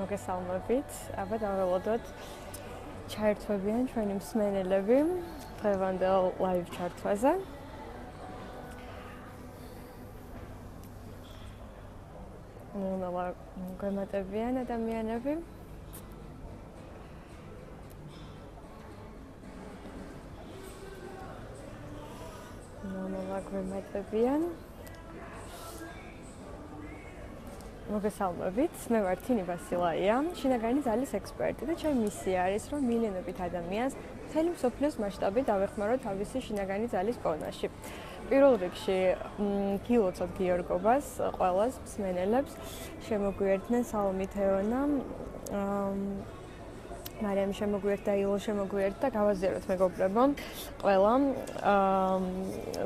მოგესალმებით. აბა დაველოდოთ ჩაერთვებიან ჩვენი მსმენელები დღევანდელ ლაივ ჩართვაზე. ნულა გვემატებიან ადამიანები. ნულა გვემატებიან. მოგესალმებით, მე ვარ თინი ბასილაია, შინაგანი ძალის ექსპერტი და ჩემი მისია არის, რომ მილიონობით ადამიანს მთელი მსოფლიოს მასშტაბით დავეხმარო თავისი შინაგანი ძალის პონაში. პირველ რიგში გილოცავთ გიორგობას, ყველას მსმენელებს, შემოგვიერთდნენ სალომით ეონა, მარიამი შემოგვიერთდა, ილო შემოგვიერთდა, გავაზიაროთ მეგობრებო, ყველა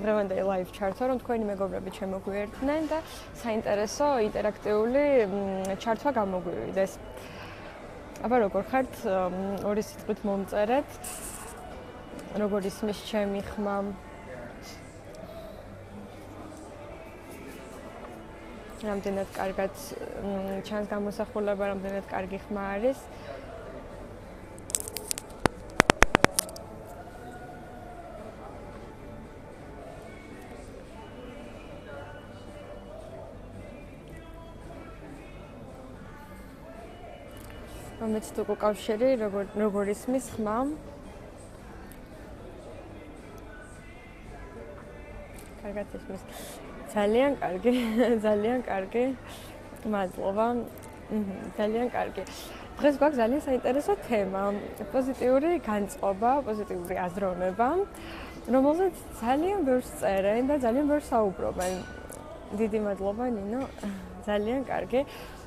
დღევანდელი ლაივ ჩართვა, რომ თქვენი მეგობრები შემოგვიერთდნენ და საინტერესო ინტერაქტიული ჩართვა გამოგვივიდეს. აბა როგორ ხართ? ორი სიტყვით მომწერეთ. როგორ ისმის ჩემი ხმა? რამდენად კარგად ჩანს გამოსახულება, რამდენად კარგი ხმა არის? მეც თუ გუკავშირი როგორ ისმის ხმა? კარგად ისმის. ძალიან კარგი, ძალიან კარგი. მადლობა. ძალიან კარგი. დღეს გვაქვს ძალიან საინტერესო თემა. პოზიტიური განწყობა, პოზიტიური აზროვნება, რომელზეც ძალიან ბევრს წერენ და ძალიან ბევრს საუბრობენ. დიდი მადლობა ნინო. ძალიან კარგი.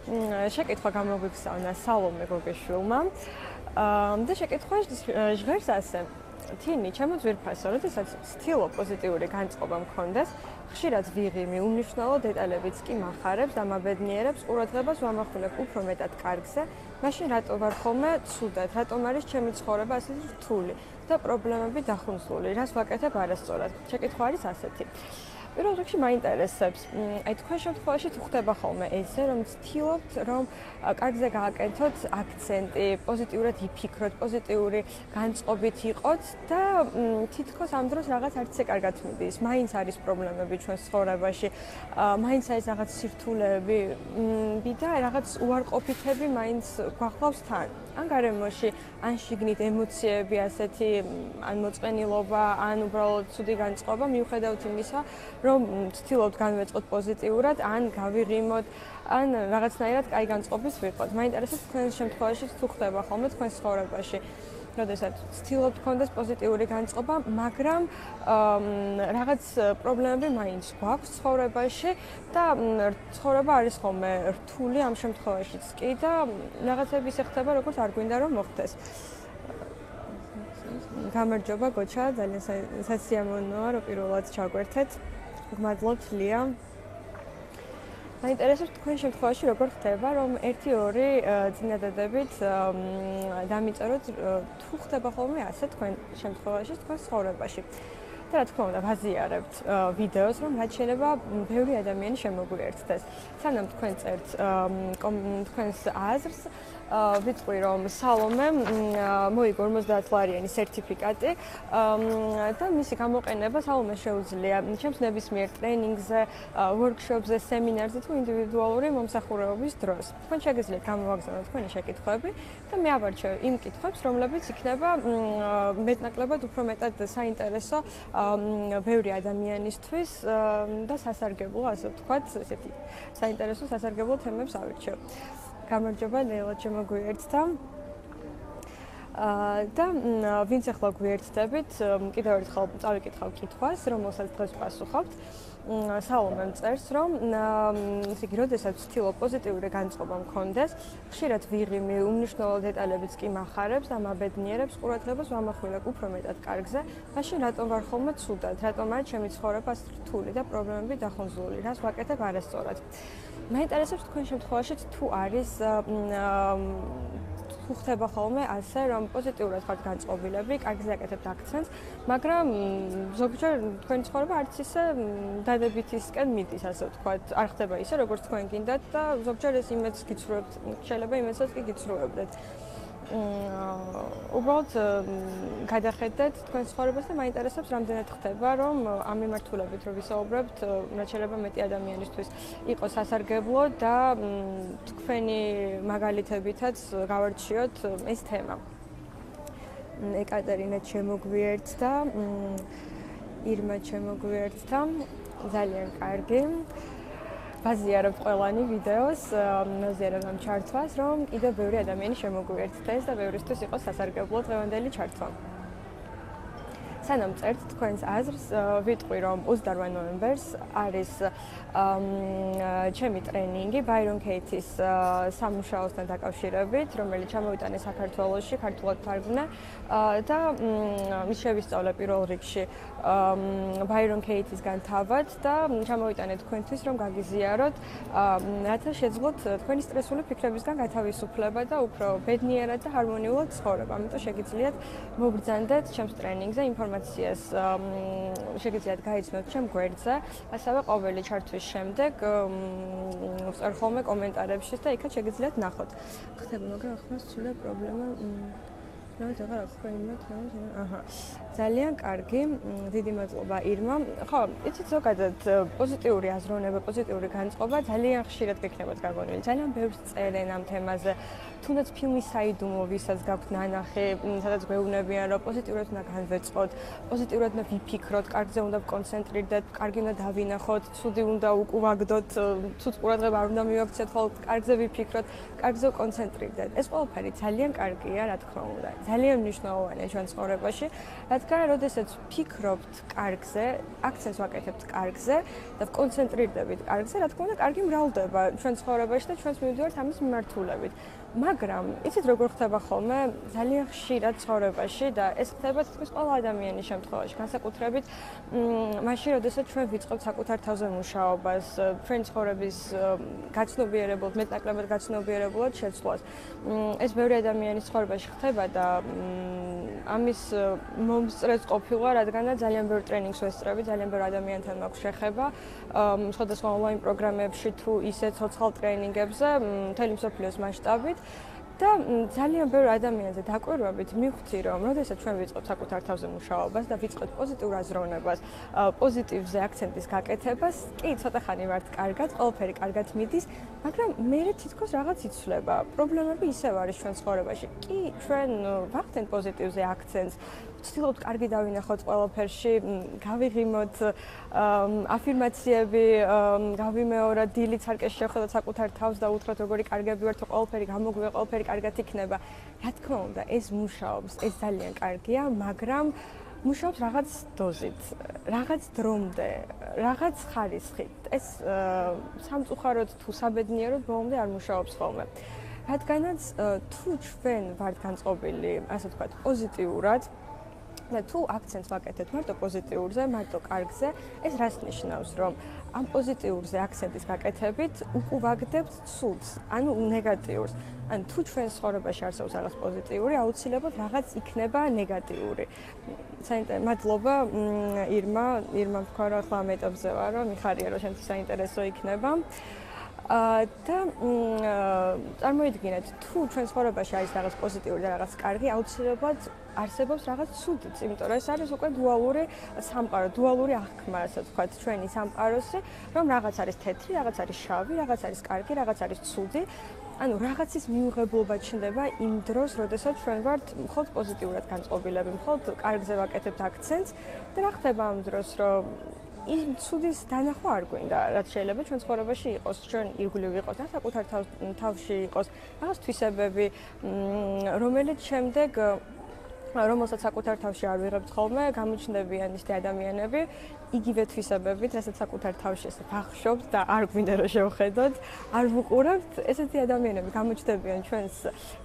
შეკითხვა გამოგვიგზავნა სალომე გოგეშვილმა და შეკითხვა ჟღერს ასე. თინი, ჩემო ძვირფასო, როდესაც ვცდილობ პოზიტიური განწყობა მქონდეს, ხშირად ვიღიმი, უმნიშვნელო დეტალებიც კი მახარებს და მაბედნიერებს, ყურადღებას ვამახვილებ უფრო მეტად კარგზე, მაშინ რატო ვარ ხოლმე ცუდად, რატომ არის ჩემი ცხოვრება ასეთი რთული და პრობლემები დახუნცლული, რას ვაკეთებ არასწორად? შეკითხვა არის ასეთი. პირველ რიგში მაინტერესებს, აი თქვენ შემთხვევაში თუ ხდება ხოლმე ესე, რომ ვცდილობთ, რომ კარგზე გააკეთოთ აქცენტი, პოზიტიურად იფიქროთ, პოზიტიური განწყობით იყოთ და თითქოს ამ დროს რაღაც არც ისე კარგად მიდის. მაინც არის პრობლემები ჩვენს ცხოვრებაში, მაინც არის რაღაც სირთულეები და რაღაც უარყოფითები მაინც გვახლავს თან. ან გარემოში, ან შიგნით ემოციები ასეთი, ან მოწყენილობა, ან უბრალოდ ცუდი განწყობა, მიუხედავთ იმისა, რომ ვცდილობთ განვეწყოთ პოზიტიურად, ან გავიღიმოთ, ან რაღაცნაირად კაი განწყობის ვიყოთ. მაინტერესებს თქვენ შემთხვევაში თუ ხდება ხოლმე თქვენ ცხოვრებაში, როდესაც ვცდილობთ გქონდეს პოზიტიური განწყობა, მაგრამ რაღაც პრობლემები მაინც გვაქვს ცხოვრებაში და ცხოვრება არის ხოლმე რთული ამ შემთხვევაშიც კი და რაღაცები ისე ხდება, როგორც არ გვინდა რომ მოხდეს. გამარჯობა გოჩა, ძალიან სასიამოვნოა, რომ პირველად ჩაგვერთეთ. გმადლობთ ლია. მაინტერესებს თქვენ შემთხვევაში როგორ ხდება, რომ 1-2 წინადადებით დამიწეროთ თუ ხდება ხოლმე ასე თქვენ შემთხვევაში, თქვენ ცხოვრებაში. და რა თქმა უნდა, ვაზიარებთ ვიდეოს, რომ რაც შეიძლება ბევრი ადამიანი შემოგვიერთდეს. სანამ თქვენ წერთ თქვენს აზრს, ვიტყვი რომ სალომემ მოიგო 50 ლარიანი სერტიფიკატი და მისი გამოყენება სალომეს შეუძლია ჩემს ნებისმიერ ტრენინგზე, ვორქშოპზე, სემინარზე თუ ინდივიდუალური მომსახურებების დროს. თქვენ შეგიძლიათ გამოგზავნოთ თქვენი შეკითხვები და მე ავარჩევ იმ კითხვებს, რომლებიც იქნება მეტნაკლებად უფრო მეტად საინტერესო ბევრი ადამიანისთვის და სასარგებლო, ასე ვთქვათ, ესეთი საინტერესო სასარგებლო თემებს ავირჩევ. გამარჯობა, ლელა შემოგვიერთდა. და ვინც ახლა გვიერთდებით, კიდევ ერთხელ წავიკითხავ კითხვას, რომელსაც დღეს პასუხობთ. სალომემ წერს, რომ ესე იგი, როდესაც ვცდილობ პოზიტიური განწყობა მქონდეს, ხშირად ვიღიმი, უმნიშვნელო დეტალებიც კი მახარებს და მაბედნიერებს, ყურადღებას ვამახვილებ უფრო მეტად კარგზე, მაშინ რატომ ვარ ხოლმე ცუდად, რატომ არის ჩემი ცხოვრება ასე რთული და პრობლემები დახუნცლული, რას ვაკეთებ არასწორად. მაინტერესებს თქვენ შემთხვევაში თუ არის ხდება ხოლმე ასე, რომ პოზიტიურად ხართ განწყობილები, კარგზე აკეთებთ აქცენტს, მაგრამ ზოგჯერ თქვენი ცხოვრება არც ისე დადებითისკენ მიდის, ასე ვთქვათ, არ ხდება ისე, როგორც თქვენ გინდათ და ზოგჯერ ეს იმედს გიცრუებთ, შეიძლება იმედსაც კი გიცრუებდეთ. უბრალოდ გადახედეთ თქვენ ცხოვრებას და მაინტერესებს რამდენად ხდება, რომ ამ მიმართულებით რო ვისაუბრებთ, რაც შეიძლება მეტი ადამიანისთვის იყოს სასარგებლო და თქვენი მაგალითებითაც გავარჩიოთ ეს თემა. ეკატერინე შემოგვიერთდა, ირმა შემოგვიერთდა, ძალიან კარგი. ვაზიარებ ყველანი ვიდეოს, მოზიარებ ამ ჩართვას, რომ კიდევ ბევრი ადამიანი შემოგვიერთდეს და ბევრისთვის იყოს სასარგებლო დღევანდელი ჩართვა. სანამ წერთ თქვენს აზრს, ვიტყვი, რომ 28 ნოემბერს არის ჩემი ტრენინგი ბაირონ კეითის სამუშაოსთან დაკავშირებით, რომელიც ჩამოვიტანე საქართველოში, ქართულად თარგმნა და მის შევისწავლე პირველ რიგში ბაირონ კეითისგან თავად და ჩამოვიტანე თქვენთვის, რომ გაგიზიაროთ, რათა შეძლოთ თქვენი სტრესული ფიქრებისგან გათავისუფლება და უფრო ბედნიერად და ჰარმონიულად ცხოვრება. ამიტომ შეგიძლიათ მოგბრძანდეთ ჩემს ტრენინგზე ინფორმაციას შეგიძლიათ გაიცნოთ ჩემ გვერდზე, ასევე ყოველი ჩართვის შემდეგ ვწერ ხოლმე კომენტარებში და იქაც შეგიძლიათ ნახოთ. ხდება, მაგრამ ახლა სულა პრობლემა ნაუთ აღარ აქვს იმათ, აჰა. ძალიან კარგი, დიდი მადლობა ირმა. ხო, იცით ზოგადად პოზიტიური აზროვნება, პოზიტიური განწყობა ძალიან ხშირად გექნებათ გაგონილი. ძალიან ბევრს წერენ ამ თემაზე. თუნდაც ფილმის საიდუმლო, ვისაც გაქვთ ნანახი, სადაც გვეუბნებიან, რომ პოზიტიურად უნდა განვეწყოთ, პოზიტიურად უნდა ვიფიქროთ, კარგზე უნდა ვკონცენტრირდეთ, კარგი უნდა დავინახოთ, ცუდი უნდა უკუვაგდოთ, ცუდ ყურადღება არ უნდა მივაქციოთ, ხოლმე კარგზე ვიფიქროთ, კარგზე ვკონცენტრირდეთ. ეს ყველაფერი ძალიან კარგია, რა თქმა უნდა. ძალიან მნიშვნელოვანია ჩვენ ცხოვრებაში, რადგან როდესაც ვფიქრობთ კარგზე, აქცენტს ვაკეთებთ კარგზე და ვკონცენტრირდებით კარგზე, რა თქმა უნდა, კარგი მრავლდება ჩვენ ცხოვრებაში და ჩვენს მივდივართ ამის მიმართულებით. მაგრამ იცით როგორ ხდება ხოლმე ძალიან ხშირად ცხოვრებაში და ეს ხდება თითქმის ყველა ადამიანის შემთხვევაში, განსაკუთრებით მაშინ, როდესაც ჩვენ ვიწყებთ საკუთარ თავზე მუშაობას, ჩვენი ცხოვრების გაცნობიერებლად, მეტნაკლებად გაცნობიერებლად შეცვლას. ეს ბევრი ადამიანის ცხოვრებაში ხდება და ამის მომსწრეც ყოფილა, რადგანაც ძალიან ბევრ ტრენინგს ვესწრები, ძალიან ბევრ ადამიანთან მაქვს შეხება, სხვადასხვა ონლაინ პროგრამებში თუ ისე ცოცხალ ტრენინგებზე, მთელი მსოფლიოს მასშტაბით. და ძალიან ბევრ ადამიანზე დაკვირვებით მივხვდი, რომ როდესაც ჩვენ ვიწყებთ საკუთარ თავზე მუშაობას და ვიწყებთ პოზიტიურ აზროვნებას, პოზიტივზე აქცენტის გაკეთებას, კი, ცოტა ხანი ვართ კარგად, ყველაფერი კარგად მიდის, მაგრამ მერე თითქოს რაღაც იცვლება. პრობლემები ისევ არის ჩვენ ცხოვრებაში. კი, ჩვენ ვახდენთ პოზიტივზე აქცენტს, ვცდილობთ კარგი დავინახოთ ყველაფერში, გავიღიმოთ აფირმაციები, გავიმეოროთ, დილით სარკეს შევხედოთ საკუთარ თავს და უთხრათ როგორი კარგები ვართ, ყველაფერი გამოგვია, ყველაფერი კარგად იქნება. რა თქმა უნდა, ეს მუშაობს, ეს ძალიან კარგია, მაგრამ მუშაობს რაღაც დოზით, რაღაც დრომდე, რაღაც ხარისხით. ეს სამწუხაროდ თუ საბედნიეროდ ბოლომდე არ მუშაობს ხოლმე. რადგანაც თუ ჩვენ ვართ განწყობილი, ასე ვთქვათ, პოზიტიურად და თუ აქცენტს ვაკეთებთ მარტო პოზიტიურზე, მარტო კარგზე, ეს რას ნიშნავს, რომ ამ პოზიტიურზე აქცენტის გაკეთებით უკუვაგდებთ ცუდს, ანუ ნეგატიურს. ან თუ ჩვენ ცხოვრებაში არსებობს რაღაც პოზიტიური, აუცილებლად რაღაც იქნება ნეგატიური. მადლობა ირმა თქვა რომ ახლა ამ ეტაპზე ვარ, რომ მიხარია რომ შენთვის საინტერესო იქნება. და წარმოიდგინეთ, თუ ჩვენ ცხოვრებაში არის რაღაც პოზიტიური და რაღაც კარგი, აუცილებლად არსებობს რაღაც ცუდიც, იმიტომ რომ ეს არის უკვე დუალური სამყარო, დუალური აღქმა, ასე ვთქვათ, ჩვენი სამყაროსი, რომ რაღაც არის თეთრი, რაღაც არის შავი, რაღაც არის კარგი, რაღაც არის ცუდი. ანუ რაღაცის მიუღებლობა ჩნდება იმ დროს, როდესაც ჩვენ ვართ მხოლოდ პოზიტიურად განწყობილები, მხოლოდ კარგზე ვაკეთებთ აქცენტს და რა ხდება ამ დროს, რომ იმ ცუდის დანახვა არ გვინდა, რაც შეიძლება ჩვენ ცხოვრებაში იყოს, ჩვენ ირგვლივ იყოს და საკუთარ თავში იყოს რაღაც თვისებები, რომელიც შემდეგ რომელსაც საკუთარ თავში არ ვიღებთ ხოლმე, გამოჩნდებიან ისეთი ადამიანები, იგივე თვისებებით, რასაც საკუთარ თავში ვახშობთ და არ გვინდა რომ შევხედოთ, არ ვუყურებთ, ესეთი ადამიანები გამოჩნდებიან ჩვენს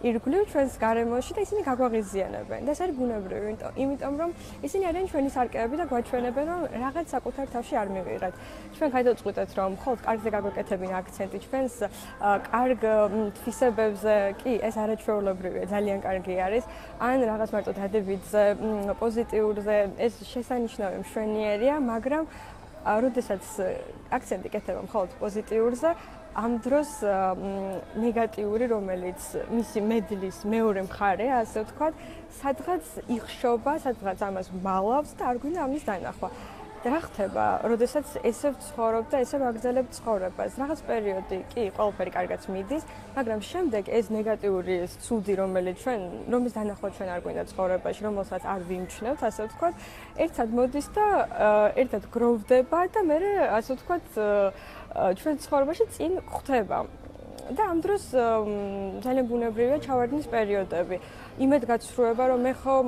ირგვლივ, ჩვენს გარემოში და ისინი გაგვაღიზიანებენ. და ეს არის ბუნებრივი, იმიტომ რომ ისინი არიან ჩვენი სარკეები და გვაჩვენებენ, რომ რაღაც საკუთარ თავში არ მივიღეთ. ჩვენ გადავწყვიტეთ, რომ მხოლოდ კარგზე გაგვეკეთებინ აქცენტი, ჩვენს კარგ თვისებებზე, კი, ეს არაჩვეულებრივია, ძალიან კარგი არის. ან რაღაც მარტო დადებითზე, პოზიტიურზე, ეს შესანიშნავი მშვენიერია, მაგრამ როდესაც აქცენტი კეთება მხოლოდ პოზიტიურზე, ამ დროს ნეგატიური, რომელიც მისი მედლის მეორე მხარეა, ასე ვთქვათ, სადღაც იხშობა, სადღაც ამას მალავს და არ გვინდა ამის დანახვა. რა ხდება, როდესაც ესე ვცხოვრობ და ესე ვაგრძელებ ცხოვრებას? რაღაც პერიოდი კი, ყველაფერი კარგად მიდის, მაგრამ შემდეგ ეს ნეგატიური ცუდი, რომლის დანახვა ჩვენ არ გვინდა ცხოვრებაში, რომელსაც არ ვიმჩნევთ, ასე ვთქვათ, ერთად მოდის და ერთად გროვდება და მე ასე ვთქვათ, ჩვენ ცხოვრებაში წინ ხვდება. და ამ დროს ძალიან ბუნებრივია ჩავარდნის პერიოდები. იმედგაცრუება, რომ მე ხომ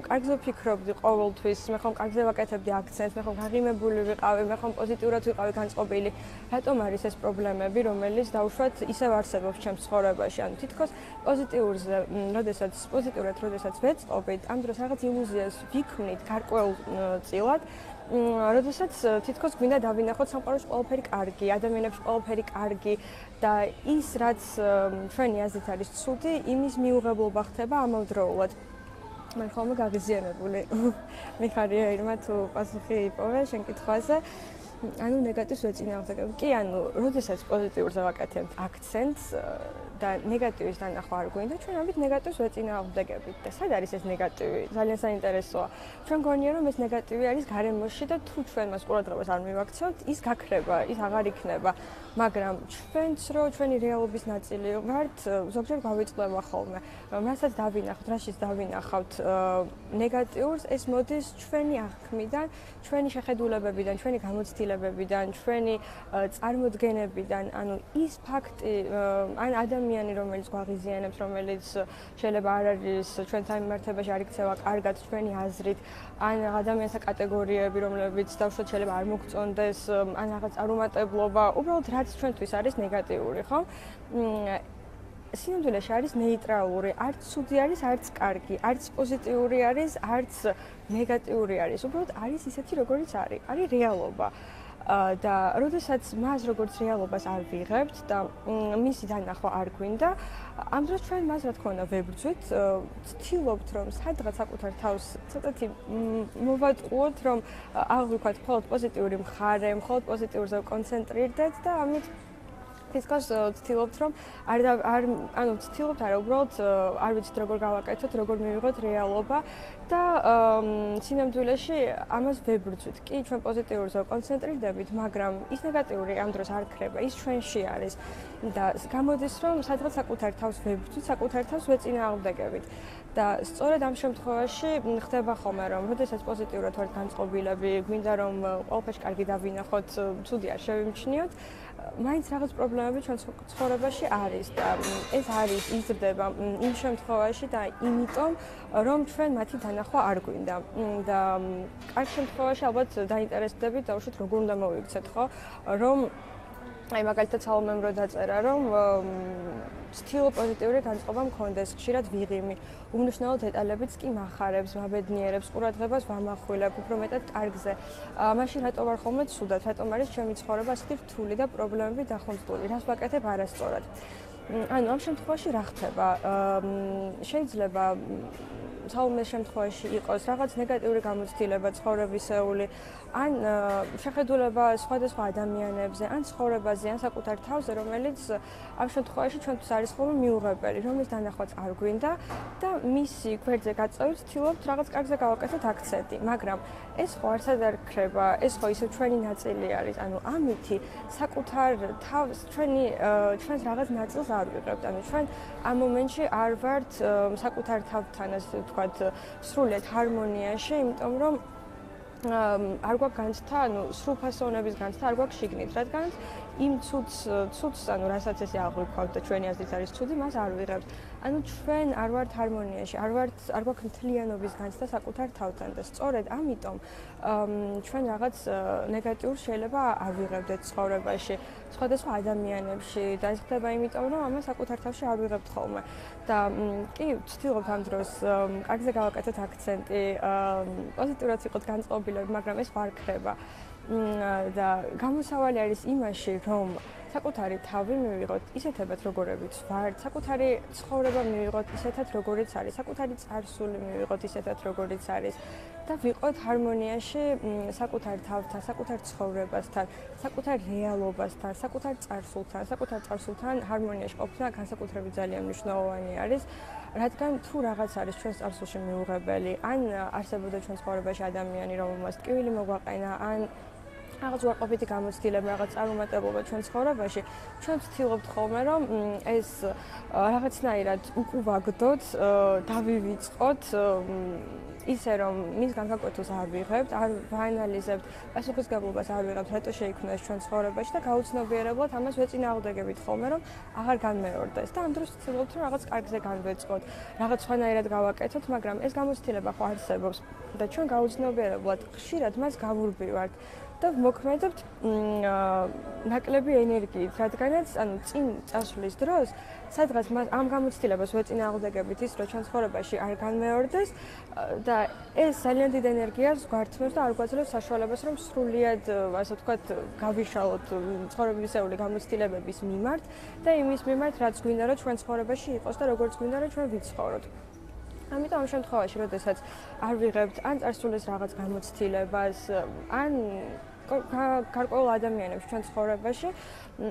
კარგზე ვფიქრობდი ყოველთვის, მე ხომ კარგზე ვაკეთებდი აქცენტს, მე ხომ გაღიმებული ვიყავი, მე ხომ პოზიტიურად ვიყავი განწყობილი. რატომ არის ეს პრობლემები, რომელიც დაუშვათ ისევ არსებობს ჩემს ცხოვრებაში? ანუ თითქოს პოზიტიურად, როდესაც ვეწყობით, ამ დროს რაღაც ილუზიას ვიქმნით გარკვეულწილად, როდესაც თითქოს გვინდა დავინახოთ სამყაროში ყველაფერი კარგი, ადამიანებში ყველაფერი კარგი და ის, რაც ჩვენი აზრით არის ცუდი, იმის მიუღებლობა ხდება ამავდროულად. მე ხოლმე გაღიზიანებული მიხარია ირმა თუ პასუხი იპოვე შენ კითხვაზე. ანუ ნეგატივს ვეწინააღმდეგებ. კი, ანუ როდესაც პოზიტიურზე ვაკეთებთ აქცენტს და ნეგატივის დანახვა არ გვინდა, ჩვენ ამით ნეგატივს ვეწინააღმდეგებით. და სად არის ეს ნეგატივი? ძალიან საინტერესოა. ჩვენ გონია, რომ ეს ნეგატივი არის გარემოში და თუ ჩვენ მას ყურადღებას არ მივაქცევთ, ის გაქრება, ის აღარ იქნება. მაგრამ ჩვენც რო ჩვენი რეალობის ნაწილი ვართ, ზოგჯერ გავიწყდება ხოლმე. რასაც დავინახავთ, რაშიც დავინახავთ ნეგატიურს, ეს მოდის ჩვენი აღქმიდან, ჩვენი შეხედულებებიდან, ჩვენი გამოცდილებებიდან, ჩვენი წარმოდგენებიდან, ანუ ის ფაქტი, ან ადამიანი, რომელიც გვაღიზიანებს, რომელიც შეიძლება არ არის ჩვენთან მიმართებაში არ იქცევა კარგად ჩვენი აზრით, ან ადამიანთა კატეგორიები, რომლებიც დავუშვათ შეიძლება არ მოგწონდეს, ან რაღაც არუმატებლობა, უბრალოდ რაც ჩვენთვის არის ნეგატიური, ხო? სინამდვილეში არის ნეიტრალური, არც ცუდი არის, არც კარგი, არც პოზიტიური არის, არც ნეგატიური არის. უბრალოდ არის ისეთი, როგორიც არის. არის რეალობა. და როდესაც მას როგორც რეალობას არ ვიღებთ და მისი დანახვა არ გვინდა, ამ დროს ჩვენ მას რა თქმა უნდა ვებრძვით, ვცდილობთ რომ სადღაც საკუთარ თავს ცოტათი მოვატყუოთ, რომ აღვიქვათ მხოლოდ პოზიტიური მხარე, მხოლოდ პოზიტიურზე ვკონცენტრირდეთ და ამით თითქოს ვცდილობთ რომ ვცდილობთ არა უბრალოდ არ ვიცით როგორ გავაკეთოთ, როგორ მივიღოთ რეალობა და სინამდვილეში ამას ვებრძვით. კი, ჩვენ პოზიტიურზე ვკონცენტრირდებით, მაგრამ ის ნეგატიური ამ დროს არ ქრება, ის ჩვენში არის და გამოდის რომ სადღაც საკუთარ თავს ვებრძვით, საკუთარ თავს ვეწინააღმდეგებით. და სწორედ ამ შემთხვევაში ხდება ხოლმე რომ როდესაც პოზიტიურად ვართ განწყობილები, გვინდა რომ ყველაფერში კარგი დავინახოთ, ცუდი არ შევიმჩნიოთ, მაინც რაღაც პრობლემები ჩვენ ცხოვრებაში არის და ეს არის იზრდება იმ შემთხვევაში და იმიტომ რომ ჩვენ მათი დანახვა არ გვინდა და კარგ შემთხვევაში ალბათ დაინტერესდებით დაუშვათ როგორ უნდა მოვიქცეთ, ხო? რომ აი მაგალითად სალომემ რო დაწერა რომ ვცდილობ პოზიტიური განწყობა მქონდეს, ხშირად ვიღიმი, უმნიშვნელო დეტალებიც კი მახარებს, მაბედნიერებს, ყურადღებას ვამახვილებ, უფრო მეტად კარგზე. მაშინ რატო ვარ ხოლმე ცუდად, რატომ არის ჩემი ცხოვრება ასეთი რთული და პრობლემები დახუნწული, რას ვაკეთებ არასწორად. ანუ ამ შემთხვევაში რა ხდება? შეიძლება საომეს შემთხვევაში იყოს რაღაც ნეგატიური გამოცდილება ცხოვრებისეული, ან შეხედულება სხვადასხვა ადამიანებზე, ან ცხოვრებაზე, ან საკუთარ თავზე, რომელიც ამ შემთხვევაში ჩვენთვის არის ხოლმე მიუღებელი, რომლის დანახვაც არ გვინდა და მისი გვერდზე გაწევით ვცდილობთ რაღაც კარგზე გავაკეთოთ აქცენტი, მაგრამ ეს ხო არსად არ ქრება, ეს ხო ისევ ჩვენი ნაწილი არის, ანუ ამითი საკუთარ თავს ჩვენს რაღაც ნაწილს არ ვიღებთ, ანუ ჩვენ ამ მომენტში არ ვართ საკუთარ თავთან, ასე ვთქვათ, სრულიად ჰარმონიაში, იმიტომ რომ არ გვაქვს განცდა, ანუ სრულფასოვნების განცდა არ გვაქვს შიგნით, რადგანაც იმ ცუდს, ანუ რასაც ესე აღვიქვავთ და ჩვენი აზრით არის ცუდი, მას არ ვიღებთ. ანუ ჩვენ არ ვართ ჰარმონიაში, არ გვაქვს მთლიანობის განცდა საკუთარ თავთან და სწორედ ამიტომ ჩვენ რაღაც ნეგატიურს შეიძლება არ ვიღებდეთ ცხოვრებაში, სხვადასხვა ადამიანებში და ეს ხდება იმიტომ, რომ ამას საკუთარ თავში არ ვიღებთ ხოლმე. და კი, ვცდილობთ ამ დროს კარგზე გავაკეთოთ აქცენტი, პოზიტიურად ვიყოთ განწყობილები, მაგრამ ეს არ ხდება. და გამოსავალი არის იმაში, რომ საკუთარი თავი მივიღოთ ისეთებად, როგორებიც ვართ, საკუთარი ცხოვრება მივიღოთ ისეთად, როგორიც არის, საკუთარი წარსული მივიღოთ ისეთად, როგორიც არის და ვიყოთ ჰარმონიაში საკუთარ თავთან, საკუთარ ცხოვრებასთან, საკუთარ რეალობასთან, საკუთარ წარსულთან ჰარმონიაში ყოფნა განსაკუთრებით ძალიან მნიშვნელოვანი არის. რადგან თუ რაღაც არის ჩვენს წარსულში მიუღებელი, ან არსებობდა ჩვენ ცხოვრებაში ადამიანი, რომელმაც ტკივილი მოგვაყენა, ან რაღაც უარყოფითი გამოცდილება, რაღაც წარუმატებლობა ჩვენ ცხოვრებაში, ჩვენ ვცდილობთ ხოლმე, რომ ეს რაღაცნაირად უკუვაგდოთ, დავივიწყოთ, ისე რომ მის განსაკუთრებას არ ვიღებთ, არ ვაანალიზებთ, პასუხისგებლობას არ ვიღებთ, რატო შეიქმნა ეს ჩვენ ცხოვრებაში და გაუცნობიერებლად ამას ვეწინააღმდეგებით ხოლმე, რომ აღარ განმეორდეს. და ამ დროს ვცდილობთ, რომ რაღაც კარგზე განვეწყოთ, რაღაც სხვანაირად გავაკეთოთ, მაგრამ ეს გამოცდილება ხო არსებობს და ჩვენ გაუცნობიერებლად ხშირად მას გავურბივართ. და მოქმედებთ ნაკლები ენერგიით, რადგანაც ანუ წინ წასვლის დროს სადღაც ამ გამოცდილებას ვეწინააღმდეგებით ის, რომ ჩვენ ცხოვრებაში არ განმეორდეს და ეს ძალიან დიდ ენერგიას გვართმევს და არ გვაძლევს საშუალებას, რომ სრულიად, ასე ვთქვათ, გავიშალოთ ცხოვრებისეული გამოცდილებების მიმართ და იმის მიმართ, რაც გვინდა, რომ ჩვენ ცხოვრებაში იყოს და როგორც გვინდა, რომ ჩვენ ვიცხოვროთ. ამიტომ ამ შემთხვევაში, როდესაც არ ვიღებთ ან წარსულის რაღაც გამოცდილებას, ან გარკვეულ ადამიანებს ჩვენ ცხოვრებაში,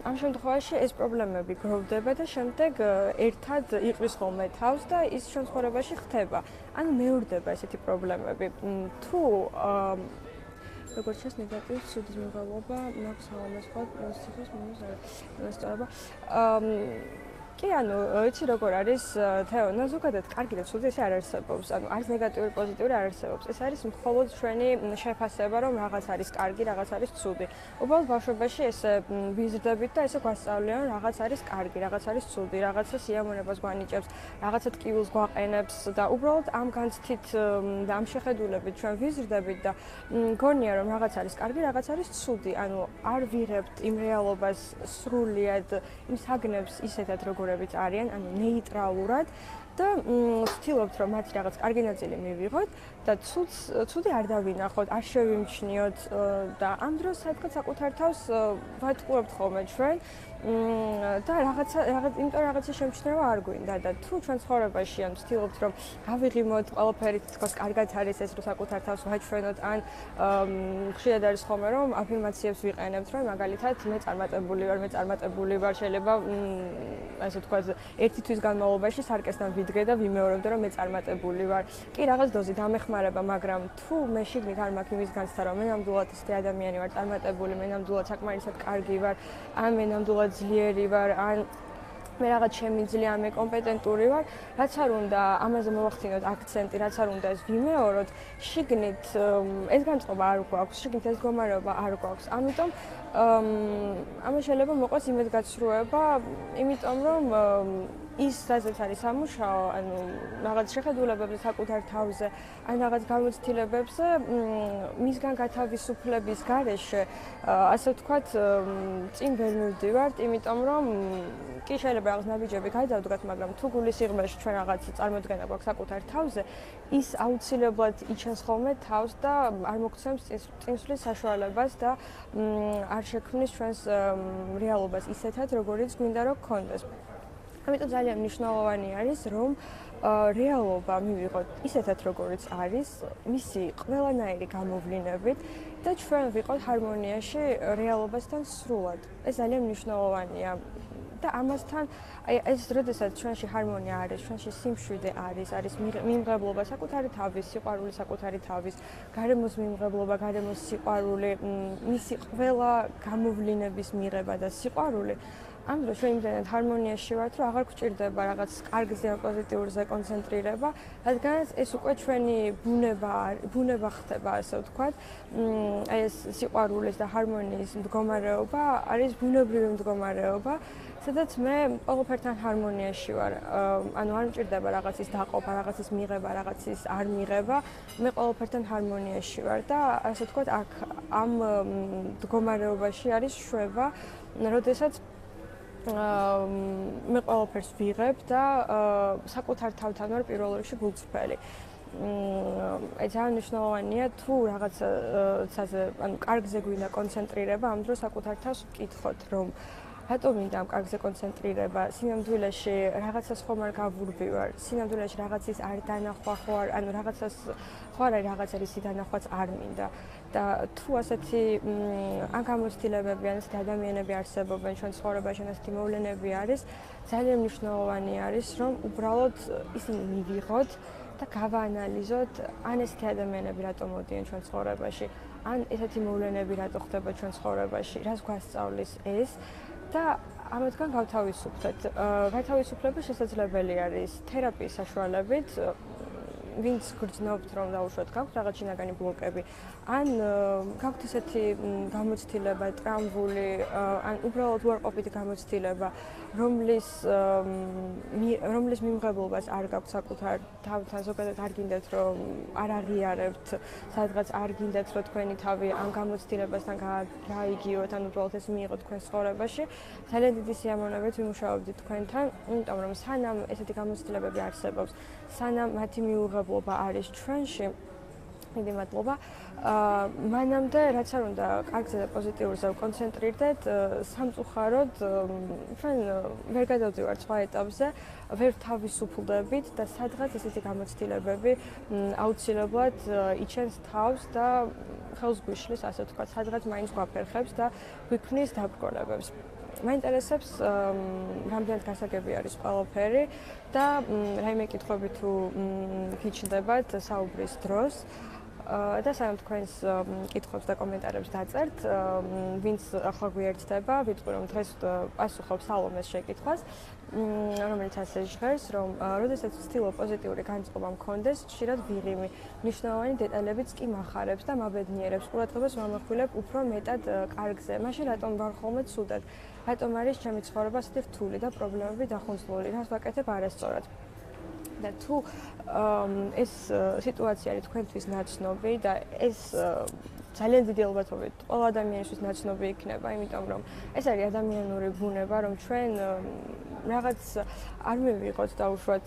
ამ შემთხვევაში ეს პრობლემები გროვდება და შემდეგ ერთად იყრის ხოლმე თავს და ის ჩვენ ცხოვრებაში ხდება. ანუ მეორდება ესეთი პრობლემები. თუ როგორც ჩანს ნეგატიურ ცუდის მიღება, მაქვს ამას სხვა პოზიტივის მოსწორება. კი, ანუ იცი როგორ არის თეო, ზოგადად კარგი და ცუდი ესე არ არსებობს. ანუ არც ნეგატიური, პოზიტიური არ არსებობს. ეს არის მხოლოდ ჩვენი შეფასება, რომ რაღაც არის კარგი, რაღაც არის ცუდი. უბრალოდ ბავშვობაში ესე ვიზრდებით და ესე გვასწავლიან, რომ რაღაც არის კარგი, რაღაც არის ცუდი, რაღაცა სიამოვნებას გვანიჭებს, რაღაცა ტკივილს გვაყენებს და უბრალოდ ამ განცდით და ამ შეხედულებით ჩვენ ვიზრდებით და გონია, რომ რაღაც არის კარგი, რაღაც არის ცუდი. ანუ არ ვიღებთ იმ რეალობას სრულიად, იმ საგნებს ისეთად, როგორებიც არიან, ანუ ნეიტრალურად და ვცდილობთ, რომ მათი რაღაც კარგი ნაწილი მივიღოთ და ცუდი არ დავინახოთ, არ შევიმჩნიოთ და ამ დროს სადღაც საკუთარ თავს ვატყუებთ ხოლმე ჩვენ და იმიტომ რაღაცა შემჩნევა არ გვინდა და თუ ჩვენ ცხოვრებაში ან ვცდილობთ, რომ გავიღიმოთ ყველაფერი თქოს კარგად არის ეს, რომ საკუთარ თავს ვაჩვენოთ ან ხშირად არის ხოლმე, რომ აფირმაციებს ვიყენებთ, რომ მაგალითად მე წარმატებული ვარ, შეიძლება ასე ვთქვათ, ერთი თვის განმავლობაში სარკესთან ვიდგე და ვიმეორებდე, რომ მე წარმატებული ვარ. კი, რაღაც დოზი დამეხმარება, მაგრამ თუ მე შიგნით არ მაქვს იმის განცდა, რომ მე ნამდვილად ისეთი ადამიანი ვარ, წარმატებული, მე ნამდვილად საკმარისად კარგი ვარ, ან მე ნამდვილად ძლიერი ვარ, ან მე რაღაც შემიძლია, მე კომპეტენტური ვარ, რაც არ უნდა ამაზე მოვახდინოთ აქცენტი, რაც არ უნდა ეს ვიმეოროთ, შიგნით ეს განწყობა არ გვაქვს, შიგნით ეს მდგომარეობა არ გვაქვს. ამიტომ ამას შეიძლება მოყოს იმედგაცრუება, იმიტომ რომ ის რაზეც არის სამუშაო, ანუ რაღაც შეხედულებებზე საკუთარ თავზე, ან რაღაც გამოცდილებებზე, მისგან გათავისუფლების გარეშე, ასე ვთქვათ, წინ ვერ მივდივართ, იმიტომ რომ კი შეიძლება რაღაც ნაბიჯები გადავდგათ, მაგრამ თუ გულის სიღრმეში ჩვენ რაღაც წარმოდგენა გვაქვს საკუთარ თავზე, ის აუცილებლად იჩენს ხოლმე თავს და არ მოგცემს წინსვლის საშუალებას და არ შექმნის ჩვენს რეალობას ისეთად, როგორიც გვინდა რომ გქონდეს. ამიტომ ძალიან მნიშვნელოვანი არის, რომ რეალობა მივიღოთ ისეთად, როგორიც არის, მისი ყველანაირი გამოვლინებით და ჩვენ ვიყოთ ჰარმონიაში რეალობასთან სრულად. ეს ძალიან მნიშვნელოვანია. და ამასთან ეს როდესაც ჩვენში ჰარმონია არის, ჩვენში სიმშვიდე არის მიმღებლობა საკუთარი თავის, სიყვარული საკუთარი თავის, გარემოს მიმღებლობა, გარემოს სიყვარული, მისი ყველა გამოვლინების მიღება და სიყვარული. ამ დროს ჩვენ იმდენად ჰარმონიაში ვართ, რომ აღარ გვჭირდება რაღაც კარგზე ან პოზიტიურზე კონცენტრირება, რადგანაც ეს უკვე ჩვენი ბუნება ხდება, ასე ვთქვათ. აი ეს სიყვარულის და ჰარმონიის მდგომარეობა არის ბუნებრივი მდგომარეობა, სადაც მე ყველაფერთან ჰარმონიაში ვარ. ანუ არ მჭირდება რაღაცის დაყოფა, რაღაცის მიღება, რაღაცის არ მიღება. მე ყველაფერთან ჰარმონიაში ვარ და ასე ვთქვათ, აქ ამ მდგომარეობაში არის შვება, როდესაც მე ყველაფერს ვიღებ და საკუთარ თავთან ვარ პირველ რიგში გულწრფელი. აი ძალიან მნიშვნელოვანია თუ რაღაცაზე, ანუ კარგზე გვინდა კონცენტრირება, ამ დროს საკუთარ თავს ვკითხოთ, რომ რატომ მინდა ამ კარგზე კონცენტრირება? სინამდვილეში რაღაცას ხომ არ გავურბივარ, სინამდვილეში რაღაცის არ დანახვა ხო არ, ანუ რაღაცას ხო არ არის რაღაცა რისი დანახვაც არ მინდა. და თუ ასეთი ან გამოცდილებები, ან ასეთი ადამიანები არსებობენ ჩვენ ცხოვრებაში, ან ასეთი მოვლენები არის, ძალიან მნიშვნელოვანი არის, რომ უბრალოდ ისინი მივიღოთ და გავაანალიზოთ, ან ესეთი ადამიანები რატომ მოდიან ჩვენ ცხოვრებაში, ან ესეთი მოვლენები რატო ხდება ჩვენ ცხოვრებაში, რას გვასწავლის ეს და ამათგან გავთავისუფლდეთ. გათავისუფლება შესაძლებელი არის თერაპიის საშუალებით, ვინც გრძნობთ, რომ დაუშვათ გაქვთ რაღაც შინაგანი ბლოკები, ან გაქვთ ესეთი გამოცდილება, ტრამვული, ან უბრალოდ უარყოფითი გამოცდილება, რომლის მიმღებლობას არ გაქვთ საკუთარ თავთან, ზოგადად არ გინდათ, რომ არ აღიარებთ, სადღაც არ გინდათ, რომ თქვენი თავი ამ გამოცდილებასთან გაიგიოთ, ან უბრალოდ ეს მიიღოთ თქვენ ცხოვრებაში. ძალიან დიდი სიამოვნებით ვიმუშაობდით თქვენთან, იმიტომ რომ სანამ ესეთი გამოცდილებები არსებობს, სანამ მათი მიუღებლობა არის ჩვენში, დიდი მადლობა. მანამდე რაც არ უნდა კარგზე და პოზიტიურზე ვკონცენტრირდეთ, სამწუხაროდ ჩვენ ვერ გადავდივართ სხვა ეტაპზე, ვერ თავისუფლდებით და სადღაც ესეთი გამოცდილებები აუცილებლად იჩენს თავს და ხელს გვიშლის, ასე ვთქვათ, სადღაც მაინც გვაფერხებს და გვიქმნის დაბრკოლებებს. მაინტერესებს რამდენად გასაგები არის ყველაფერი და რაიმე კითხვები თუ გიჩნდებათ საუბრის დროს და სანამ თქვენს კითხვებს და კომენტარებს დაწერთ, ვინც ახლა გვიერთდება, ვიტყვი რომ დღეს პასუხობ სალომეს შეკითხვას, რომელიც ასე ჟღერს, რომ როდესაც ვცდილობ პოზიტიური განწყობა მქონდეს, ხშირად ვიღიმი, მნიშვნელოვანი დეტალებიც კი მახარებს და მაბედნიერებს, ყურადღებას ვამახვილებ უფრო მეტად კარგზე. მაშინ რატომ ვარ ხოლმე ცუდად? რატომ არის ჩემი ცხოვრება ასეთი რთული და პრობლემები დახუნძლული? რას ვაკეთებ არასწორად? და თუ ეს სიტუაცია არის თქვენთვის ნაცნობი და ეს ძალიან დიდი ალბათობით ყველა ადამიანისთვის ნაცნობი იქნება, იმიტომ რომ ეს არის ადამიანური ბუნება, რომ ჩვენ რაღაც არ მივიღოთ დაუშვათ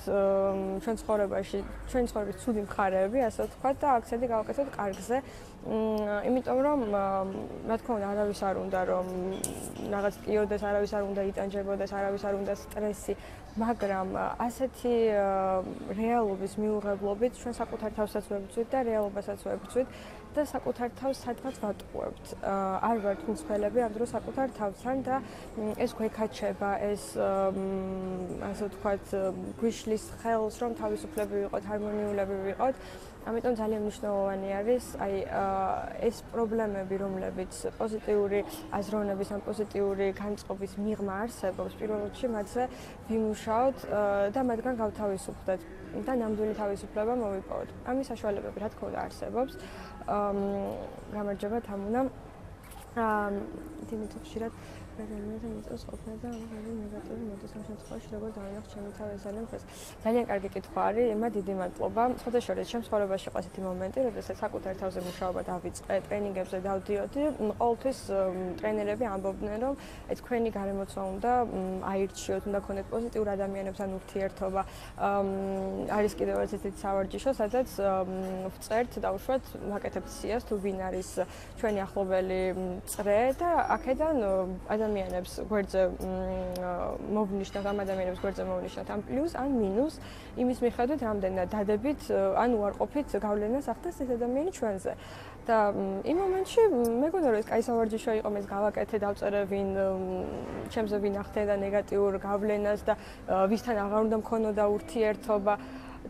ჩვენ ცხოვრებაში, ჩვენი ცხოვრების ცუდი მხარეები, ასე ვთქვათ და აქცენტი გავაკეთოთ კარგზე. იმიტომ რომ რა თქმა უნდა არავის არ უნდა რომ რაღაც ტკიოდეს, არავის არ უნდა იტანჯებოდეს, არავის არ უნდა სტრესი, მაგრამ ასეთი რეალობის მიუღებლობით ჩვენ საკუთარ თავსაც ვებრძვით და რეალობასაც ვებრძვით და საკუთარ თავს სადღაც ვატყუებთ. არ ვართ მუცველები ამ დროს საკუთარ თავთან და ეს გვეკაჩება, ეს ასე ვთქვათ, გვიშლის ხელს, რომ თავისუფლები ვიყოთ, ჰარმონიულები ვიყოთ. ამიტომ ძალიან მნიშვნელოვანი არის აი ეს პრობლემები, რომლებიც პოზიტიური აზროვნების ან პოზიტიური განწყობის მიღმა არსებობს, პირველ რიგში მათზე ვიმუშაოთ და მათგან გავთავისუფლდეთ და ნამდვილი თავისუფლება მოვიპოვოთ. ამის საშუალებები რა თქმა უნდა არსებობს. გამარჯობა თამუნა. თუმცა ხშირად პრობლემები მიწევს ყოფნა და ნეგატიური მოდის ამ შემთხვევაში როგორ დავინახოთ ჩემი თავი ძალიან ფრეს. ძალიან კარგი კითხვა არის, ემა დიდი მადლობა. სხვადასხვა ჩემს ცხოვრებაში იყო ესეთი მომენტი, როდესაც საკუთარ თავზე მუშაობა დავიწყე, ტრენინგებზე დავდიოდი. ყოველთვის ტრენერები ამბობდნენ, რომ თქვენი გარემოცვა უნდა აირჩიოთ, უნდა გქონდეთ პოზიტიურ ადამიანებთან ურთიერთობა. არის კიდევ ესეთი სავარჯიშო, სადაც ვწერთ დაუშვათ, ვაკეთებთ სიას თუ ვინ არის ჩვენი ახლობელი წრე და აქედან ადამიანებს გვერდზე მოვნიშნავთ, ამ ადამიანებს გვერდზე მოვნიშნავთ ან პლუს, ან მინუს, იმის მიხედვით რამდენად დადებით, ან უარყოფით გავლენას ახდენს ეს ადამიანი ჩვენზე. და იმ მომენტში მეგონა რომ ეს კაი სავარჯიშო იყო, მე გავაკეთე, დავწერე ვინ ჩემზე ვინ ახდენდა ნეგატიურ გავლენას და ვისთან აღარ უნდა მქონოდა ურთიერთობა.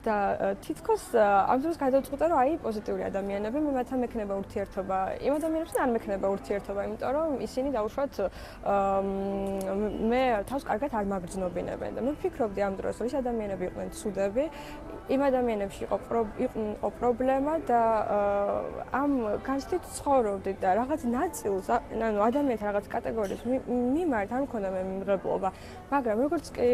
და თითქოს ამ დროს გადავწყვიტე, რომ აი პოზიტიური ადამიანები, მე მათთან მექნება ურთიერთობა, იმ ადამიანებთან არ მექნება ურთიერთობა, იმიტომ რომ ისინი დაუშვათ მე თავს კარგად არ მაგრძნობინებენ და მე ვფიქრობდი ამ დროს, რომ ის ადამიანები იყვნენ ცუდები, იმ ადამიანებში იყო პრობლემა და ამ განცდით ცხოვრობდით და რაღაც ნაწილს, ანუ ადამიანთა რაღაც კატეგორიის მიმართ არ მქონდა მე მიმღებლობა, მაგრამ როგორც კი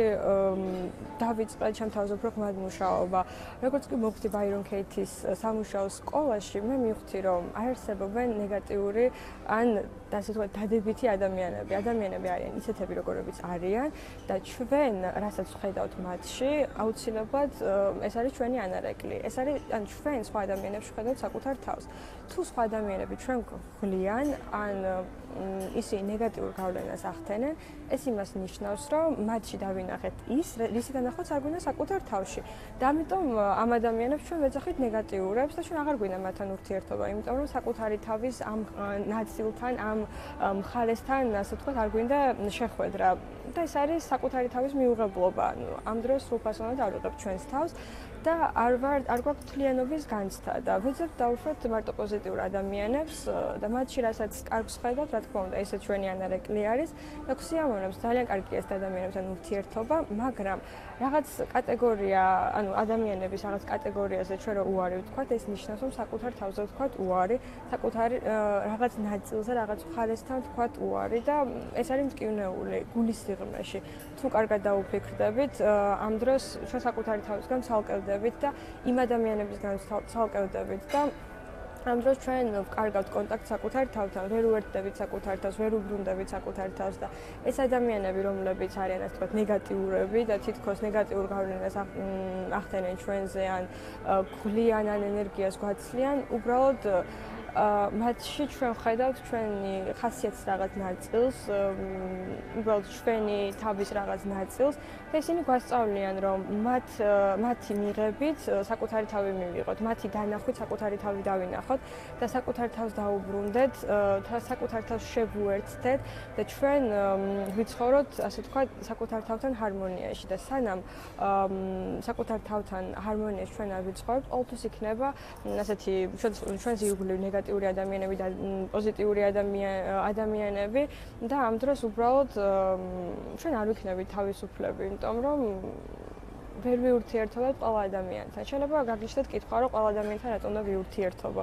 დავიწყე ჩემ თავზე უფრო ხმად მუშაობა, როგორც კი მოვხდი ბაირონ კეითის სამუშაო სკოლაში, მე მივხვდი, რომ არსებობენ ნეგატიური ან ასე ვთქვათ, დადებითი ადამიანები. ადამიანები არიან ისეთები, როგორებიც არიან და ჩვენ, რასაც ვხედავთ მათში, აუცილებლად ეს არის ჩვენი ანარეკლი. ეს არის ან ჩვენ სხვა ადამიანებში ვხედავთ საკუთარ თავს. თუ სხვა ადამიანები ჩვენ გვხვლიან, ან ისინი ნეგატიურ გავლენას ახდენენ, ეს იმას ნიშნავს, რომ მათში დავინახეთ ის, რისი დანახვაც არ გვინდა საკუთარ თავში. და ამიტომ ამ ადამიანებს ჩვენ ვეძახით ნეგატიურებს და ჩვენ აღარ გვინდა მათთან ურთიერთობა, იმიტომ რომ საკუთარი თავის ამ ნაწილთან, ამ მხარესთან, ასე ვთქვათ, არ გვინდა შეხვედრა. და ეს არის საკუთარი თავის მიუღებლობა. ანუ ამ დროს სრულფასოვნად არ ვიღებ ჩვენს თავს და არ გვაქვს თლიანობის განცდა და ვეძებთ დაუშვათ მარტო პოზიტიურ ადამიანებს და მათში რასაც კარგს ხედავთ, რა თქმა უნდა, ესე ჩვენი ანარეკლი არის და გვსიამოვნებს ძალიან კარგია ეს ადამიანებთან ურთიერთობა, მაგრამ რაღაც კატეგორია, ანუ ადამიანების რაღაც კატეგორიაზე ჩვენ რო უარი ვთქვათ, ეს ნიშნავს, რომ საკუთარ თავზე ვთქვათ უარი, საკუთარი რაღაც ნაწილზე, რაღაც მხარესთან ვთქვათ უარი და ეს არის მტკივნეული გულის სიღრმეში. თუ კარგად დაუფიქრდებით, ამ დროს ჩვენ საკუთარი თავისგან ცალკევდებით და იმ ადამიანებისგან ცალკევდებით და ამ დროს ჩვენ ვკარგავთ კონტაქტს საკუთარ თავთან, ვერ უერთდებით საკუთარ თავს, ვერ უბრუნდებით საკუთარ თავს და ეს ადამიანები, რომლებიც არიან ასე ვთქვათ ნეგატიურები და თითქოს ნეგატიურ გავლენას ახდენენ ჩვენზე ან გვლიან ან ენერგიას გვაცლიან, უბრალოდ მათში ჩვენ ვხედავთ ჩვენი ხასიათის რაღაც ნაწილს, უბრალოდ ჩვენი თავის რაღაც ნაწილს და ისინი გვასწავლიან, რომ მათი მიღებით საკუთარი თავი მივიღოთ, მათი დანახვით საკუთარი თავი დავინახოთ და საკუთარ თავს დაუბრუნდეთ, საკუთარ თავს შევუერთდეთ და ჩვენ ვიცხოვროთ, ასე ვთქვათ, საკუთარ თავთან ჰარმონიაში და სანამ საკუთარ თავთან ჰარმონიაში ჩვენ არ ვიცხოვრობთ, ყოველთვის იქნება ასეთი ჩვენს ირგვლივ ნეგატიური ადამიანები და პოზიტიური ადამიანები და ამ დროს უბრალოდ ჩვენ არ ვიქნებით თავისუფლები, იმიტომ რომ ვერ ვიურთიერთობთ ყველა ადამიანთან. შეიძლება გაგიჩნდეთ კითხვა, რომ ყველა ადამიანთან რატომ უნდა ვიურთიერთობო.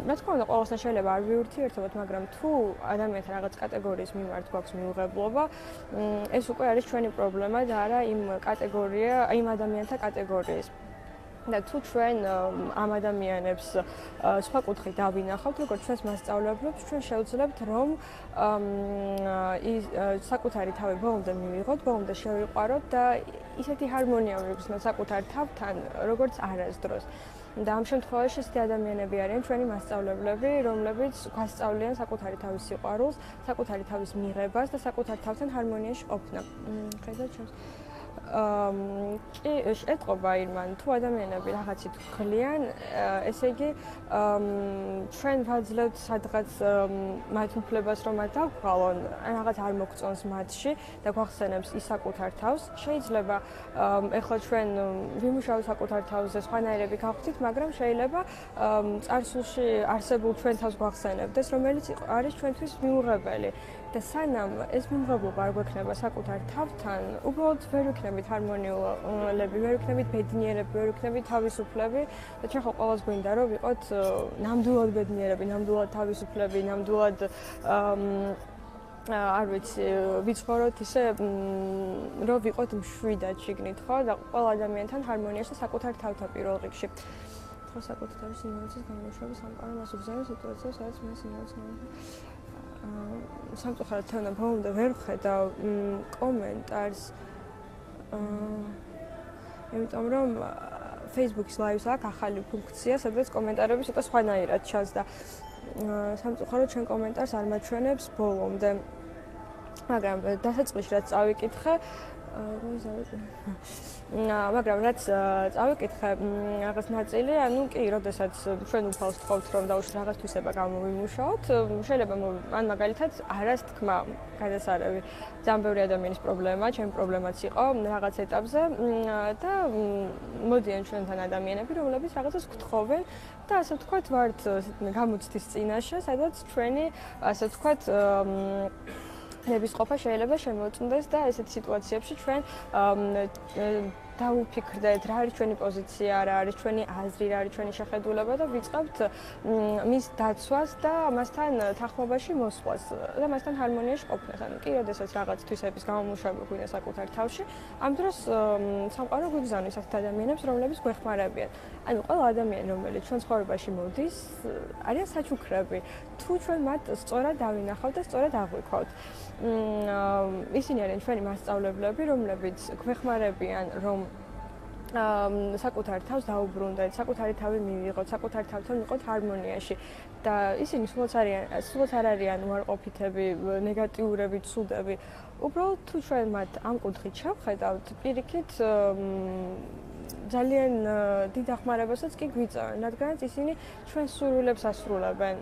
რა თქმა უნდა, ყველასთან შეიძლება არ ვიურთიერთობოთ, მაგრამ თუ ადამიანთან რაღაც კატეგორიის მიმართ გვაქვს მიუღებლობა, ეს უკვე არის ჩვენი პრობლემა და არა იმ ადამიანთა კატეგორიის. და თუ ჩვენ ამ ადამიანებს სხვა კუთხით დავინახავთ, როგორც ჩვენს მასწავლებლებს, ჩვენ შევძლებთ, რომ საკუთარი თავი ბოლომდე მივიღოთ, ბოლომდე შევიყვაროთ და ისეთი ჰარმონია მივგრძნოთ საკუთარ თავთან, როგორც არასდროს. და ამ შემთხვევაში ესეთი ადამიანები არიან ჩვენი მასწავლებლები, რომლებიც გვასწავლიან საკუთარი თავის სიყვარულს, საკუთარი თავის მიღებას და საკუთარ თავთან ჰარმონიაში ყოფნა. ხედავთ ჩემს კი ეტყობა იმან თუ ადამიანები რაღაცით გხლიან, ესე იგი ჩვენ ვაძლევთ სადღაც მათ უფლებას რომ მათ დაგვალონ, რაღაც არ მოგწონს მათში და გვახსენებს ის საკუთარ თავს. შეიძლება ეხლა ჩვენ ვიმუშავოთ საკუთარ თავზე, სხვანაირები გავხდით, მაგრამ შეიძლება წარსულში არსებულ ჩვენ თავს გვახსენებდეს, რომელიც არის ჩვენთვის მიუღებელი. და სანამ ეს მიმღებლობა არ გვექნება საკუთარ თავთან, უბრალოდ ვერ ვიქნებით ჰარმონიულები, ვერ ვიქნებით ბედნიერები, ვერ ვიქნებით თავისუფლები და ჩვენ ხო ყველას გვინდა რომ ვიყოთ ნამდვილად ბედნიერები, ნამდვილად თავისუფლები, ნამდვილად არ ვიცი, ვიცხოვროთ ისე რომ ვიყოთ მშვიდად შიგნით, ხო? და ყველა ადამიანთან ჰარმონიაში და საკუთარ თავთან პირველ რიგში. ხო, საკუთარ თავის ინერციის გამოშვების სამყარო მას უგზავნის სიტუაციას, სადაც მე ინერციის სამწუხაროდ თენა ბოლომდე ვერ ვხედავ კომენტარს, იმიტომ რომ Facebook-ის live-ს აქვს ახალი ფუნქცია, სადაც კომენტარები ცოტა სხვანაირად ჩანს და სამწუხაროდ ჩვენ კომენტარს არ მაჩვენებს ბოლომდე. მაგრამ დასაწყისში რაც წავიკითხე, მაგრამ რაც წავიკითხე რაღაც ნაწილი, ანუ კი, როდესაც ჩვენ უფალს თხოვთ, რომ დაუშვათ რაღაც თვისება გამოვიმუშაოთ, შეიძლება ან მაგალითად არას თქმა გადასარევი. ძალიან ბევრი ადამიანის პრობლემა, ჩემი პრობლემაც იყო რაღაც ეტაპზე და მოდიან ჩვენთან ადამიანები, რომლებიც რაღაცას გთხოვენ და ასე ვთქვათ, ვართ გამოცდის წინაშე, სადაც ჩვენი ასე ვთქვათ ნებისყოფა შეიძლება შემოწმდეს და ესეთ სიტუაციებში ჩვენ დაუფიქრდეთ, რა არის ჩვენი პოზიცია, რა არის ჩვენი აზრი, რა არის ჩვენი შეხედულება და ვიწყებთ მის დაცვას და მასთან თანხმობაში მოსვლას და მასთან ჰარმონიაში ყოფნას. ანუ კი, როდესაც რაღაც თვისების გამომუშავება გვინდა საკუთარ თავში, ამ დროს სამყარო გვიგზავნის ასეთ ადამიანებს, რომლებიც გვეხმარებიან. ანუ ყველა ადამიანი, რომელიც ჩვენ ცხოვრებაში მოდის, არიან საჩუქრები. თუ ჩვენ მათ სწორად დავინახავთ და სწორად აღვიქვავთ. ისინი არიან ჩვენი მასწავლებლები, რომლებიც გვეხმარებიან, რომ საკუთარ თავს დაუბრუნდეთ, საკუთარი თავი მივიღოთ, საკუთარ თავთან ვიყოთ ჰარმონიაში და ისინი სულაც არ არიან უარყოფითები, ნეგატიურები, ცუდები. უბრალოდ თუ ჩვენ მათ ამ კუთხით შევხედავთ, პირიქით ძალიან დიდ ახმარებასაც კი გვიწევენ, რადგანაც ისინი ჩვენს სურვილებს ასრულებენ.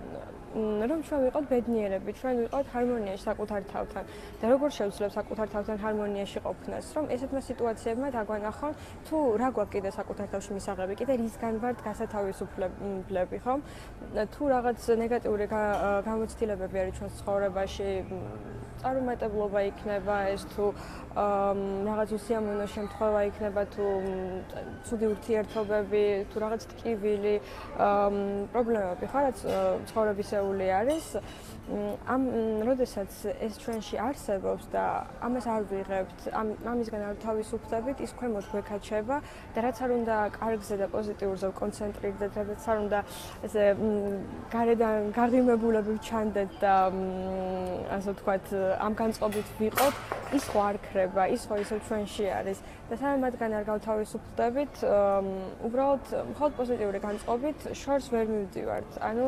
რომ ჩვენ ვიყოთ ბედნიერები, ჩვენ ვიყოთ ჰარმონიაში საკუთარ თავთან და როგორ შევძლებ საკუთარ თავთან ჰარმონიაში ყოფნას, რომ ესეთმა სიტუაციებმა დაგვანახონ, თუ რა გვაქვს კიდე საკუთარ თავში მისაღები, კიდე რისგან ვართ გასათავისუფლები, ხომ? თუ რაღაც ნეგატიური გამოცდილებები არის ჩვენს ცხოვრებაში, წარუმატებლობა იქნება ეს თუ რაღაც უსიამოვნო შემთხვევა იქნება თუ ცუდი ურთიერთობები, თუ რაღაც ტკივილი, პრობლემები ხო, რაც ცხოვრებისეული არის. როდესაც ეს ჩვენში არსებობს და ამას არ ვიღებთ, ამისგან არ თავისუფლდებით, ის ქვემოთ გვეკაჩება და რაც არ უნდა კარგზე და პოზიტიურზე ვკონცენტრირდეთ, რაც არ უნდა ესე გარედან გაღიმებულები ვჩანდეთ და ასე ვთქვათ, ამ განწყობით ვიყოთ, ის ხო არ ქრება, ის ხო ისევ ჩვენში არის და სანამ მათგან არ გავთავისუფლდებით, უბრალოდ მხოლოდ პოზიტიური განწყობით შორს ვერ მივდივართ. ანუ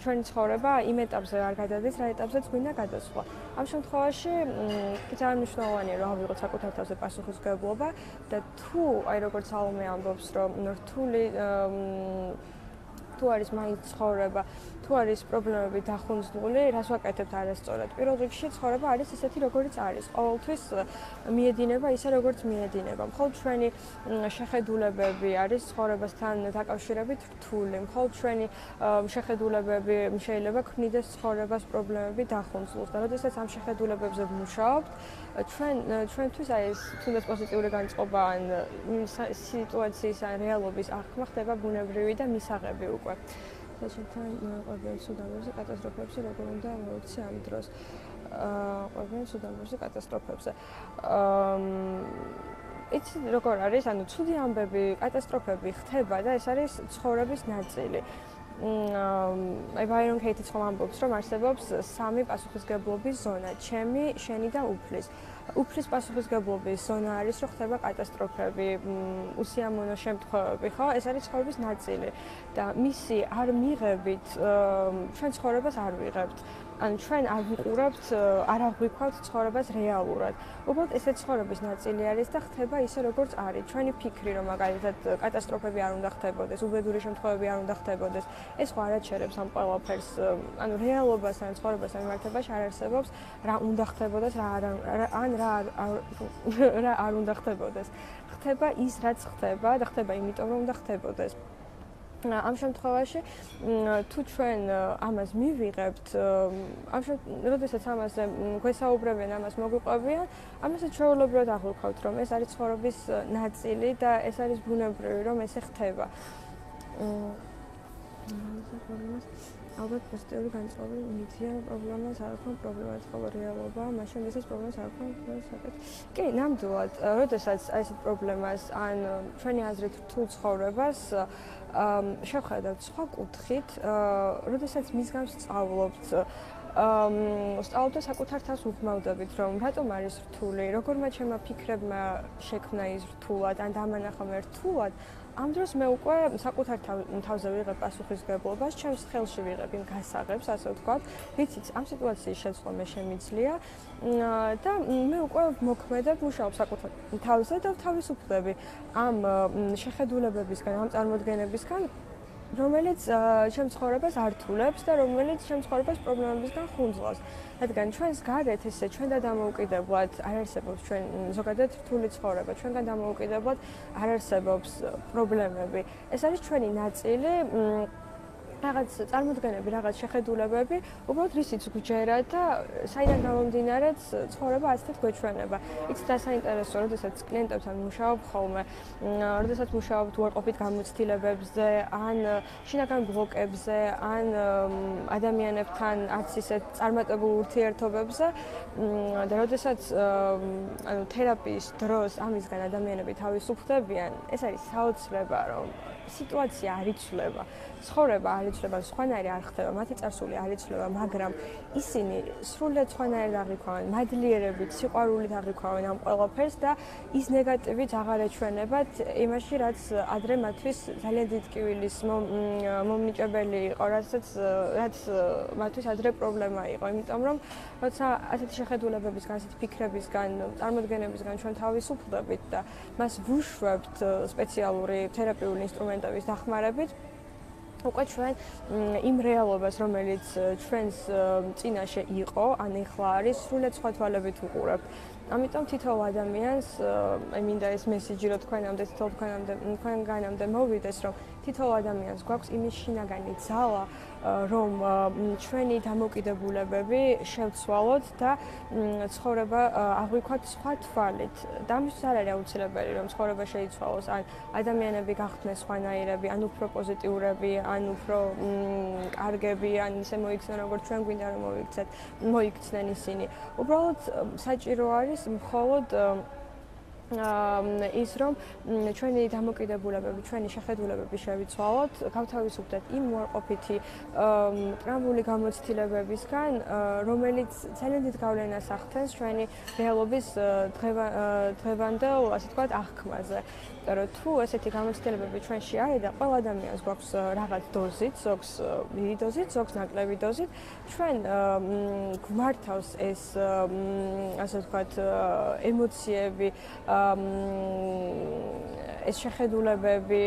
ჩვენი ცხოვრება იმ ეტაპზე არ გადადის, რა ეტაპზეც გვინდა გადასვლა. ამ შემთხვევაში ძალიან მნიშვნელოვანია, რომ ავიღოთ საკუთარ თავზე პასუხისმგებლობა და თუ, აი როგორც ალმე ამბობს, რომ რთული თუ არის მაინც ცხოვრება, თუ არის პრობლემები დახუნძნული, რას ვაკეთებთ არასწორად. პირველ რიგში ცხოვრება არის ისეთი, როგორიც არის. ყოველთვის მიედინება ისე, როგორც მიედინება. მხოლოდ ჩვენი შეხედულებები არის ცხოვრებასთან დაკავშირებით რთული. მხოლოდ ჩვენი შეხედულებები შეიძლება ქმნიდეს ცხოვრებას პრობლემები დახუნძულს და როდესაც ამ შეხედულებებზე ვმუშაობთ, ჩვენთვის აი ეს თუნდაც პოზიტიური განწყობა ან სიტუაციის ან რეალობის აღქმა ხდება ბუნებრივი და მისაღები უკვე. საერთოდ ყვებილს უდაბურზე კატასტროფებზე როგორ უნდა მოვიქცე ამ დროს. ყვებილს უდაბურზე კატასტროფებზე. იცი როგორ არის, ანუ ცუდი ამბები, კატასტროფები ხდება და ეს არის ცხოვრების ნაწილი. აი ბაირონ კეიტიც ხომ ამბობს, რომ არსებობს სამი პასუხისმგებლობის ზონა: ჩემი, შენი და უფლის. უფლის პასუხისმგებლობის ზონა არის, რომ ხდება კატასტროფები, უსიამოვნო შემთხვევები, ხო? ეს არის ცხოვრების ნაწილი და მისი არ მიღებით ჩვენ ცხოვრებას არ ვიღებთ. ანუ ჩვენ არ ვიყურებთ, არ აღვიქვავთ ცხოვრებას რეალურად. უბრალოდ ესე ცხოვრების ნაწილი არის და ხდება ისე, როგორც არის. ჩვენი ფიქრი, რომ მაგალითად კატასტროფები არ უნდა ხდებოდეს, უბედური შემთხვევები არ უნდა ხდებოდეს, ეს ხო არ აჩერებს ამ ყველაფერს. ანუ რეალობასთან, ცხოვრებასთან მიმართებაში არ არსებობს რა უნდა ხდებოდეს, რა არ უნდა ხდებოდეს. ხდება ის, რაც ხდება და ხდება იმიტომ, რომ უნდა ხდებოდეს. ამ შემთხვევაში თუ ჩვენ ამას მივიღებთ, როდესაც ამაზე გვესაუბრებენ, ამას მოგვიყვებიან, ამასაც ჩვეულებრივად აღვიქვავთ, რომ ეს არის ცხოვრების ნაწილი და ეს არის ბუნებრივი, რომ ესე ხდება. ალბათ პოზიტიური განწყობა მითია პრობლემას არ აქვს პრობლემას ხოლმე რეალობა, მაშინ ესეც პრობლემას არ აქვს საკეთ. კი, ნამდვილად, როდესაც აი ესეთ პრობლემას ან ჩვენი აზრით რთულ ცხოვრებას შევხედავთ სხვა კუთხით, როდესაც მისგან სწავლობთ, სწავლობთ და საკუთარ თავს უხმაურდებით, რომ რატომ არის რთული, როგორმა ჩემმა ფიქრებმა შექმნა ის რთულად, ან დამანახა მე რთულად, ამ დროს მე უკვე საკუთარ თავზე ვიღებ პასუხისმგებლობას, ჩემს ხელში ვიღებ იმ გასაღებს, ასე ვთქვათ, ვიცით ამ სიტუაციის შეცვლა მე შემიძლია და მე უკვე მოქმედებ, მუშაობ საკუთარ თავზე და თავისუფლდები ამ შეხედულებებისგან, ამ წარმოდგენებისგან, რომელიც ჩემს ცხოვრებას ართულებს და რომელიც ჩემს ცხოვრებას პრობლემებისგან ხუნძლავს. რადგან ჩვენს გარეთ ესე ჩვენ და დამოუკიდებლად არ არსებობს ჩვენ ზოგადად რთული ცხოვრება, ჩვენგან დამოუკიდებლად არ არსებობს პრობლემები. ეს არის ჩვენი ნაწილი, რაღაც წარმოდგენები, რაღაც შეხედულებები, უბრალოდ რისიც გვჯერა და საიდან გამომდინარეც ცხოვრება ასეთ გვეჩვენება. იცით რა საინტერესოა, როდესაც კლიენტებთან მუშაობ ხოლმე, როდესაც მუშაობთ უარყოფით გამოცდილებებზე, ან შინაგან ბლოკებზე, ან ადამიანებთან არც ისე წარმატებულ ურთიერთობებზე და როდესაც ანუ თერაპიის დროს ამისგან ადამიანები თავისუფლდებიან, ეს არის საოცრება, რომ სიტუაცია არ იცვლება, ცხოვრება არ იცვლება, სხვანაირი არ ხდება, მათი წარსული არ იცვლება, მაგრამ ისინი სრულიად სხვანაირად აღიქვამენ, მადლიერებით, სიყვარულით აღიქვამენ ამ ყველაფერს და ის ნეგატივიც აღარ ეჩვენებათ იმაში, რაც ადრე მათთვის ძალიან დიდ კივილის მომნიჭებელი იყო, რაც მათთვის ადრე პრობლემა იყო, იმიტომ რომ როცა ასეთი შეხედულებებისგან, ასეთი ფიქრებისგან, წარმოდგენებისგან ჩვენ თავისუფლდებით და მას ვუშვებთ სპეციალური თერაპიული ინსტრუმენტების დახმარებით, უკვე ჩვენ იმ რეალობას, რომელიც ჩვენს წინაშე იყო, ან ეხლა არის, სრულიად სხვა თვალებით ვუყურებთ. ამიტომ თითოეულ ადამიანს, მინდა ეს მესიჯი რომ თქვენგანამდე მოვიდეს, რომ თითოეულ ადამიანს გვაქვს იმის შინაგანი ძალა, რომ ჩვენი დამოკიდებულებები შევცვალოთ და ცხოვრება აღვიქვათ სხვა თვალით. და ამისთვის არ არის აუცილებელი, რომ ცხოვრება შეიცვალოს, ან ადამიანები გახდნენ სხვანაირები, ან უფრო პოზიტიურები, ან უფრო კარგები, ან ისე მოიქცნენ, როგორც ჩვენ გვინდა რომ მოიქცნენ ისინი. უბრალოდ საჭირო არის მხოლოდ ის რომ ჩვენი დამოკიდებულებები, ჩვენი შეხედულებები შევიცვალოთ, გავთავისუფლდეთ იმ უარყოფითი ტრამვული გამოცდილებებისგან, რომელიც ძალიან დიდ გავლენას ახდენს ჩვენი რეალობის დღევანდელ, ასე ვთქვათ, აღქმაზე. რომ თუ ესეთი გამოცდილებები ჩვენში არის და ყველა ადამიანს გვაქვს რაღაც დოზით, ზოგს დიდი დოზით, ზოგს ნაკლები დოზით, ჩვენ გვმართავს ეს, ასე ვთქვათ, ემოციები, ეს შეხედულებები,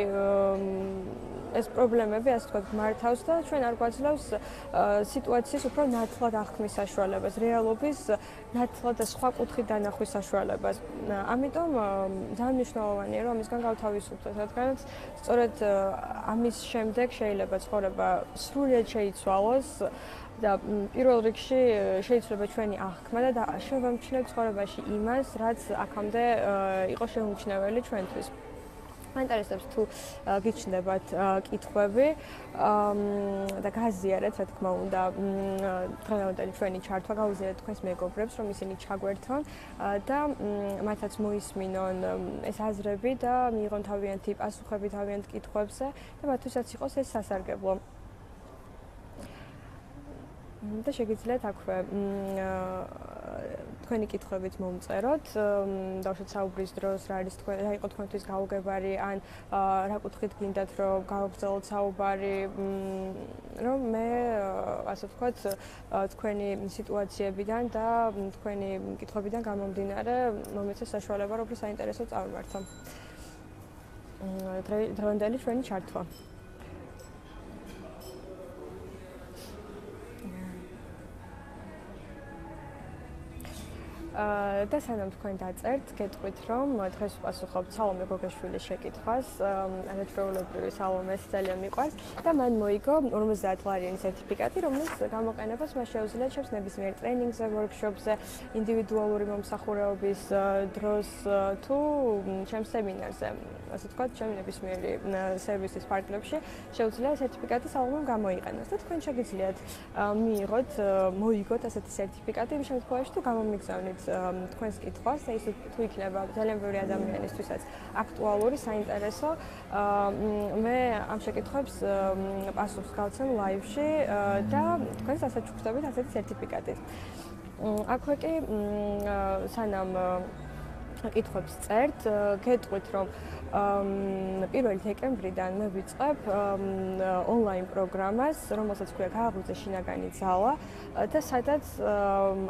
ეს პრობლემები, ასე ვთქვათ, მართავს და ჩვენ არ გვაძლევს სიტუაციის უფრო ნათლად აღქმის საშუალებას, რეალობის ნათლად და სხვა კუთხით დანახვის საშუალებას. ამიტომ ძალიან მნიშვნელოვანია, რომ ამისგან გავთავისუფლდეთ, რადგანაც სწორედ ამის შემდეგ შეიძლება ცხოვრება სრულიად შეიცვალოს და პირველ რიგში შეიძლება ჩვენი აღქმა და შევამჩნევთ ცხოვრებაში იმას, რაც აქამდე იყო შეუმჩნეველი ჩვენთვის. მაინტერესებს თუ გიჩნდებათ კითხვები და გააზიარეთ, რა თქმა უნდა, დღევანდელი ჩვენი ჩართვა გაუზიარეთ თქვენს მეგობრებს, რომ ისინი ჩაგვერთონ და მათაც მოისმინონ ეს აზრები და მიიღონ თავიანთი პასუხები თავიანთ კითხვებზე და მათთვისაც იყოს ეს სასარგებლო. და შეგიძლიათ აქვე თქვენი კითხვებით მომწეროთ, დავუშვათ საუბრის დროს რა იყო თქვენთვის გაუგებარი, ან რა კუთხით გინდათ რომ გავაგრძელოთ საუბარი, რომ მე ასე ვთქვათ, თქვენი სიტუაციებიდან და თქვენი კითხვებიდან გამომდინარე მომეცეს საშუალება, რომ უფრო საინტერესო წავიმართო. დღევანდელი ჩვენი ჩართვა. და სანამ თქვენ დაწერთ, გეტყვით, რომ დღეს ვპასუხობთ სალომე გოგაშვილის შეკითხვას, არაჩვეულებრივი სალომეს ძალიან მიყვარს და მან მოიგო 50 ლარიანი სერტიფიკატი, რომელიც გამოყენებას მას შეუძლია ჩემს ნებისმიერ ტრენინგზე, ვორქშოპზე, ინდივიდუალური მომსახურების დროს თუ ჩემს სემინარზე, ასე ვთქვათ, ჩემი ნებისმიერი სერვისის ფარგლებში შეუძლია სერტიფიკატი სალომემ გამოიყენოს და თქვენ შეგიძლიათ მოიგოთ ასეთი სერტიფიკატი იმ შემთხვევაში, თუ გამომიგზავნით თქვენს კითხვას, ეს თუ იქნება ძალიან ბევრი ადამიანისთვისაც აქტუალური, საინტერესო, მე ამ შეკითხვებს პასუხს გავცემ ლაივში და თქვენს ასაჩუქრდებით ასეთი სერტიფიკატით. აქვე კი სანამ კითხვებს წერთ, გეტყვით რომ 1 დეკემბრიდან მე ვიწყებ ონლაინ პროგრამას, რომელსაც ქვია გაუზიარეთ შინაგანი ძალა და სადაც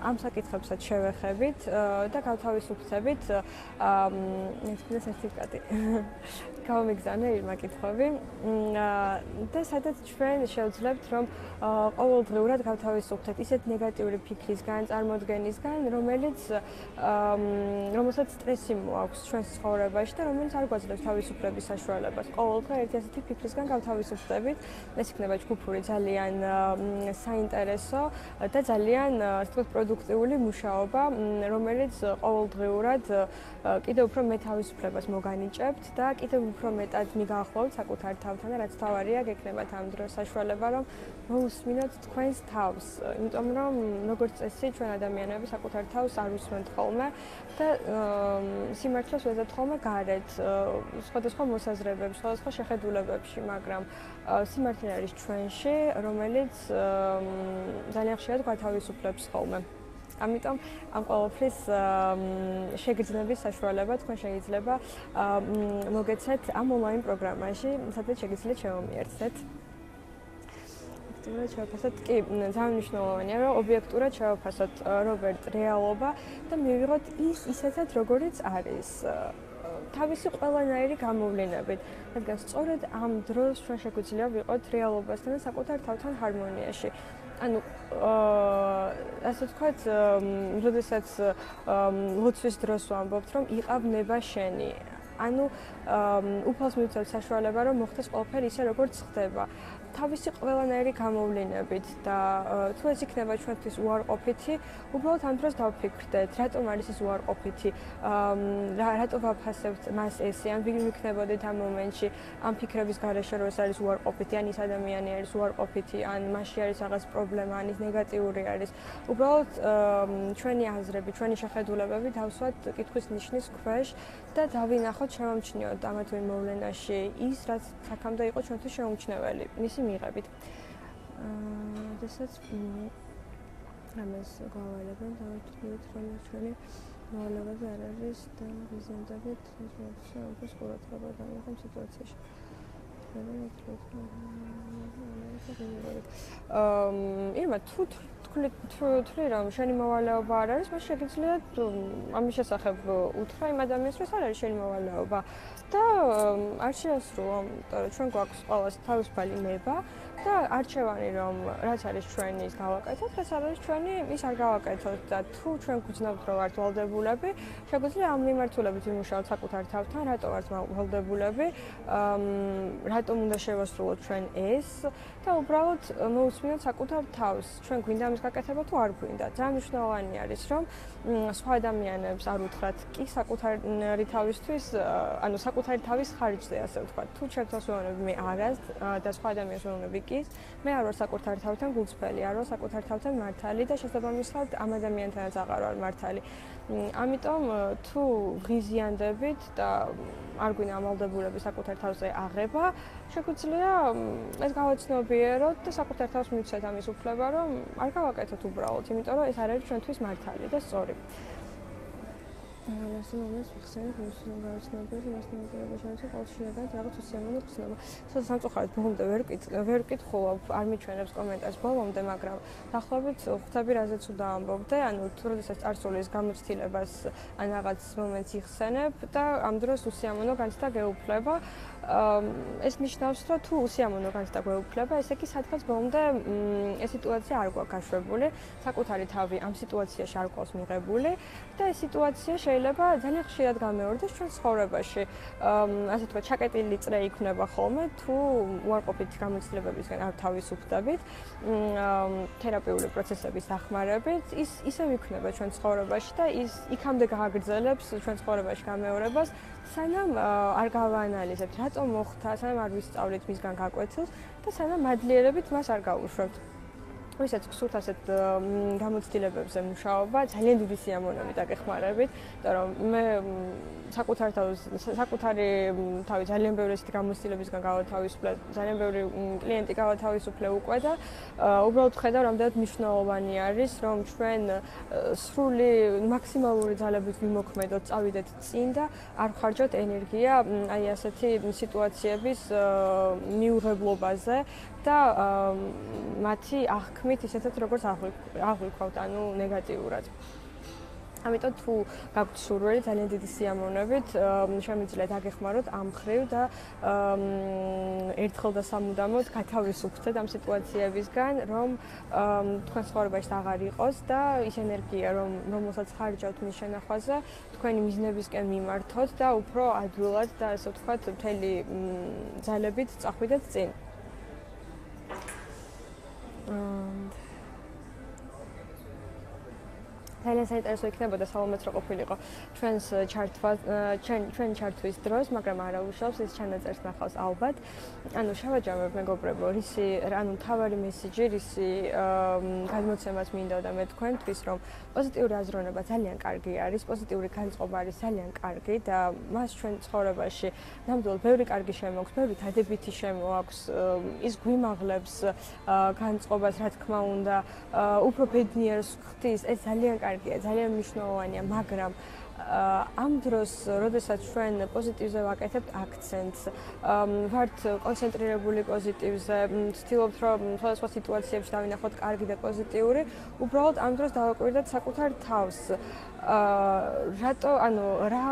ამ საკითხებსაც შევეხებით და გავთავისუფლდებით ეს სერტიფიკატი. გამოგზავნა ირმა კითხვები და სადაც ჩვენ შევძლებთ რომ ყოველდღიურად გავთავისუფლდეთ ისეთ ნეგატიური ფიქრისგან, წარმოდგენისგან, რომელსაც სტრესი მოაქვს ჩვენს ცხოვრებაში და რომელიც არ გვაძლევს თავისუფლების საშუალებას. ყოველდღე ერთი ასეთი ფიქრისგან გავთავისუფლდებით. ეს იქნება ჯგუფური ძალიან საინტერესო და ძალიან ასე ვთქვათ პროდუქტიული მუშაობა, რომელიც ყოველდღიურად კიდევ უფრო მეტ თავისუფლებას მოგანიჭებთ და კიდევ უფრო მეტად მიგაახლოვთ საკუთარ თავთან და რაც თავარია, გექნებათ ამ დროს საშუალება რომ მოусმინოთ თქვენს თავს. იმიტომ რომ როგორც წესი ჩვენ ადამიანები საკუთარ თავს არ უსმენთ ხოლმე და სიმართლეს ვეძებთ ხოლმე გარეთ, სხვადასხვა მოსაზრებებს, სხვადასხვა შეხედულებებში, მაგრამ სიმართლე არის ჩვენში, რომელიც ძალიან ხშირად გვათავისუფლებს ხოლმე. ამიტომ ამ ყოველფრის შეგრძნების საშუალება თქვენ შეიძლება მოგეცეთ ამ ონლაინ პროგრამაში, სადაც შეგიძლიათ შემომიერთდეთ. ობიექტურად შევაფასოთ, კი, ძალიან მნიშვნელოვანია, რომ ობიექტურად შევაფასოთ რობერტ რეალობა და მივიღოთ ისეთად, როგორიც არის. თავისი ყველანაირი გამოვლენებით, რადგან სწორედ ამ დროს ჩვენ შეგვიძლია ვიყოთ რეალობასთან და საკუთარ თავთან ჰარმონიაში. ანუ ასე ვთქვათ, როდესაც ლოცვის დროს ვამბობთ, რომ იყავ ნება შენი. ანუ უფალს მივცემთ საშუალება, რომ მოხდეს ყველაფერი ისე, როგორც ხდება. თავისი ყველანაირი გამოვლენებით და თუ ეს იქნება ჩვენთვის უარყოფითი, უბრალოდ ამ დროს დავფიქრდეთ, რატომ არის ეს უარყოფითი, რატო ვაფასებთ მას ესე, ან ვიქნებოდეთ ამ მომენტში, ამ ფიქრების გარეშე, რომ ეს არის უარყოფითი, ან ის ადამიანი არის უარყოფითი, ან მასში არის რაღაც პრობლემა, ან ის ნეგატიური არის. უბრალოდ ჩვენი აზრები, ჩვენი შეხედულებები დავსვათ კითხვის ნიშნის ქვეშ და დავინახოთ, შევამჩნიოთ ამა თუ იმ მოვლენაში ის, რაც აქამდე იყო ჩვენთვის შეუმჩნეველი. მისი მიღებით. Როდესაც ამას გავალებენ, დავთვალოთ, რომ ჩვენი მოვალეობაზე არ არის და ვიზამდებით ეს ყურადღება დამიღებ სიტუაციაში. ირმა, თუ თქვი რომ შენი მოვალეობა არ არის, მას შეგიძლიათ ამის შესახებ უთხრა იმ ადამიანისთვის, არ არის შენი მოვალეობა და არ შეასრულო, იმიტომ რომ ჩვენ გვაქვს ყველას თავისუფალი ნება და არჩევანი რომ რაც არის ჩვენი ის გავაკეთოთ, რაც არ არის ჩვენი ის არ გავაკეთოთ და თუ ჩვენ გვძნობთ რომ ვართ ვალდებულები, შეგვიძლია ამ მიმართულებით ვიმუშაოთ საკუთარ თავთან, რატო ვართ ვალდებულები, რატომ უნდა შევასრულოთ ჩვენ ეს და უბრალოდ მოусმინოთ საკუთარ თავს. ჩვენ გვინდა ამის გაკეთება თუ არ გვინდა. ძალიან მნიშვნელოვანი არის რომ სხვა ადამიანებს არ უთხრათ კი საკუთარი თავისთვის, ანუ საკუთარი თავის ხარჯზე, ასე ვთქვათ. თუ ჩემთვის ვეუბნები მე არას და სხვა ადამიანს ვეუბნები კი, მე არ ვარ საკუთარ თავთან გულწრფელი, არ ვარ საკუთარ თავთან მართალი და შესაბამისად ამ ადამიანთანაც აღარ ვარ მართალი. ამიტომ თუ ღიზიანდებით და არ გვინდა ამალდებულები საკუთარ თავზე აღება, შეგვიძლია ეს გავაცნობიეროთ და საკუთარ თავს მივცეთ ამის უფლება, რომ არ გავაკეთოთ უბრალოდ, იმიტომ რომ ეს არ არის ჩვენთვის მართალი და სწორი. Las nuevas ficciones no son გავაცნობიეროთ, იმას ნებადობა შეიძლება ყოველ შინაგანად რაღაც უსიამოვნო ხსნება. სამწუხაროდ ბოლომდე ვერ ვკითხულობ, არ მიჩვენებს კომენტარს ბოლომდე, მაგრამ დაახლოებით ხვდები რაზეც უნდა ამბობდე, ანუ თუ როდესაც წარსულის გამოცდილებას ან რაღაც მომენტს იხსენებ და ამ დროს უსიამოვნო განცდა გეუფლება. ეს ნიშნავს, რომ თუ უსიამოვნო განცდა გვეუფლება, ესე იგი სადღაც ბოლომდე ეს სიტუაცია არ გვაქვს გაშვებული, საკუთარი თავი ამ სიტუაციაში არ გვყავს მიღებული და ეს სიტუაცია შეიძლება ძალიან ხშირად გამეორდეს ჩვენ ცხოვრებაში. ასე თქვა, ჩაკეტილი წრე იქნება ხოლმე, თუ უარყოფითი გამოცდილებებისგან არ თავისუფლდებით, თერაპიული პროცესების დახმარებით, ის ისევ იქნება ჩვენ ცხოვრებაში და ის იქამდე გააგრძელებს ჩვენ ცხოვრებაში გამეორებას, სანამ არ გავაანალიზებთ, რატომ მოხდა, სანამ არ ვისწავლით მისგან გაკვეთილს და სანამ მადლიერებით მას არ გავუშვებთ. ვისაც გსურთ ასეთ გამოცდილებებზე მუშაობა, ძალიან დიდი სიამოვნებით აკეხმარებით, იმიტომ რომ მე საკუთარი თავი ძალიან ბევრი ესეთი გამოცდილებისგან გავათავისუფლე, ძალიან ბევრი კლიენტი გავათავისუფლე უკვე და უბრალოდ ხედავ, რამდენად მნიშვნელოვანი არის, რომ ჩვენ სრული მაქსიმალური ძალებით ვიმოქმედოთ, წავიდეთ წინ და არ ვხარჯოთ ენერგია აი ასეთი სიტუაციების მიუღებლობაზე და მათი აღქმით ისეთაც როგორც აღვიქვავთ, ანუ ნეგატიურად. ამიტომ თუ გაქვთ სურვილი, ძალიან დიდი სიამოვნებით, შემიძლიათ აგეხმაროთ ამ ხრივ და ერთხელ და სამუდამოდ გათავისუფლდეთ ამ სიტუაციებისგან, რომ თქვენ ცხოვრებაში აღარ იყოს და ის ენერგია, რომელსაც ხარჯავთ მის შენახვაზე, თქვენი მიზნებისკენ მიმართოთ და უფრო ადვილად და ასე ვთქვათ, მთელი ძალებით წახვიდეთ წინ. ძალიან საინტერესო იქნებოდა სალომეც რო ყოფილიყო ჩვენი ჩართვის დროს, მაგრამ არა უშავს ის ჩანაწერს ნახავს ალბათ. ანუ შევაჯამებ მეგობრებო, ანუ თავარი მესიჯი, რისი გადმოცემას მინდოდა მე თქვენთვის, რომ პოზიტიური აზროვნება ძალიან კარგი არის, პოზიტიური განწყობა არის ძალიან კარგი და მას ჩვენ ცხოვრებაში ნამდვილად ბევრი კარგი შემოაქვს, ბევრი დადებითი შემოაქვს, ის გვიმაღლებს განწყობას, რა თქმა უნდა, უფრო ბედნიერს ხდის, ეს ძალიან კარგია, ძალიან მნიშვნელოვანია, მაგრამ ამ დროს, როდესაც ჩვენ პოზიტივზე ვაკეთებთ აქცენტს, ვართ კონცენტრირებული პოზიტივზე, ვცდილობთ, რომ სხვადასხვა სიტუაციებში დავინახოთ კარგი და პოზიტიური, უბრალოდ ამ დროს დავაკვირდეთ საკუთარ თავს. რა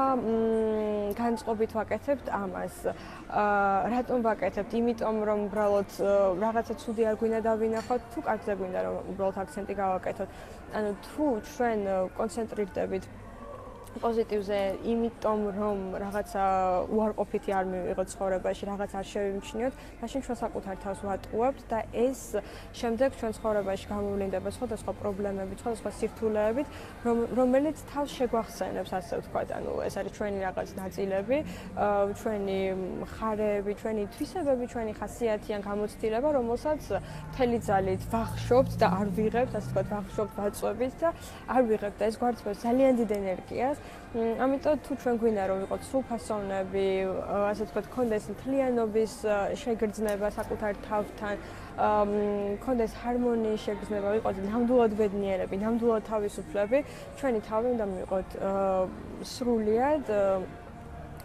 განწყობით ვაკეთებთ ამას? რატომ ვაკეთებთ? იმიტომ, რომ უბრალოდ რაღაცა ცუდი არ გვინდა დავინახოთ, თუ კარგზე გვინდა, რომ უბრალოდ აქცენტი გავაკეთოთ. ანუ თუ ჩვენ კონცენტრირდებით პოზიტივზე, იმიტომ რომ რაღაცა უარყოფითი არ მივიღოთ ცხოვრებაში, რაღაც არ შევიმჩნიოთ, მაშინ ჩვენ საკუთარ თავს ვატყუებთ და ეს შემდეგ ჩვენ ცხოვრებაში გამოვლინდება სხვადასხვა პრობლემებით, სხვადასხვა სირთულეებით, რომელიც თავს შეგვახსენებს, ასე ვთქვათ, ანუ ეს არის ჩვენი რაღაც ნაწილები, ჩვენი ხარეები, ჩვენი თვისებები, ჩვენი ხასიათი ან გამოცდილება, რომელსაც მთელი ძალით ვახშობთ და არ ვიღებთ, ასე ვთქვათ, ვახშობთ, ვაწვევით და არ ვიღებთ და ეს გვარცევს ძალიან დიდ ენერგიას. ამიტომ თუ ჩვენ გვინდა რომ ვიყოთ სრულფასოვნები, ასე ვთქვათ, გქონდეს მთლიანობის შეგრძნება საკუთარ თავთან, გქონდეს ჰარმონიის შეგრძნება, ვიყოთ ნამდვილად ბედნიერები, ნამდვილად თავისუფლები, ჩვენი თავი უნდა მივიყოთ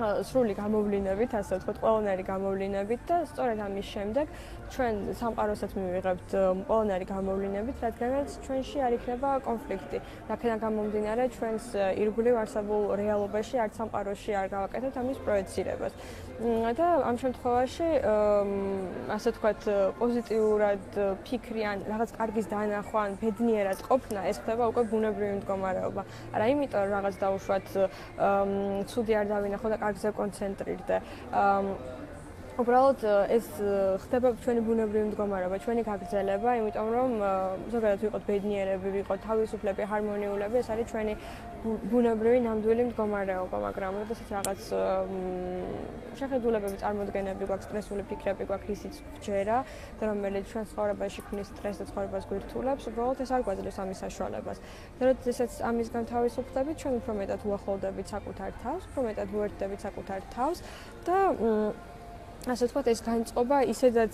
სრული გამოვლინებით, ასე ვთქვათ, ყველანაირი გამოვლინებით და სწორედ ამის შემდეგ ჩვენ სამყაროსაც მივიღებთ ყველანაირი გამოვლინებით, რადგანაც ჩვენში არ იქნება კონფლიქტი. აქედან გამომდინარე, ჩვენს ირგვლივ არსებულ რეალობაში არც სამყაროში არ გავაკეთებთ ამის პროექცირებას. და ამ შემთხვევაში, ასე ვთქვათ, პოზიტიურად ფიქრი ან რაღაც კარგის დანახვა ან ბედნიერად ყოფნა, ეს ხდება უკვე ბუნებრივი მდგომარეობა. არა იმიტომ, რომ რაღაც დაუშვათ ცუდი არ დავინახო და კარგზე კონცენტრირდე. უბრალოდ ეს ხდება ჩვენი ბუნებრივი მდგომარეობა, ჩვენი გაგრძელება, იმიტომ რომ ზოგადად ვიყოთ ბედნიერები, ვიყოთ თავისუფლები, ჰარმონიულები, ეს არის ჩვენი ბუნებრივი ნამდვილი მდგომარეობა, მაგრამ როდესაც რაღაც შეხედულებები, წარმოდგენები გვაქვს, სტრესული ფიქრები გვაქვს, ისიც გვჯერა, და რომელიც ჩვენ ცხოვრებაში ქმნის სტრესს და ცხოვრებას გვირთულებს, უბრალოდ ეს არ გვაძლევს ამის საშუალებას. და როდესაც ამისგან თავისუფლდებით, ჩვენ უფრო მეტად უახლოვდებით საკუთარ თავს, უფრო მეტად ვუერთდებით საკუთარ თავს და ასე ვთქვათ, ეს განწყობა ისედაც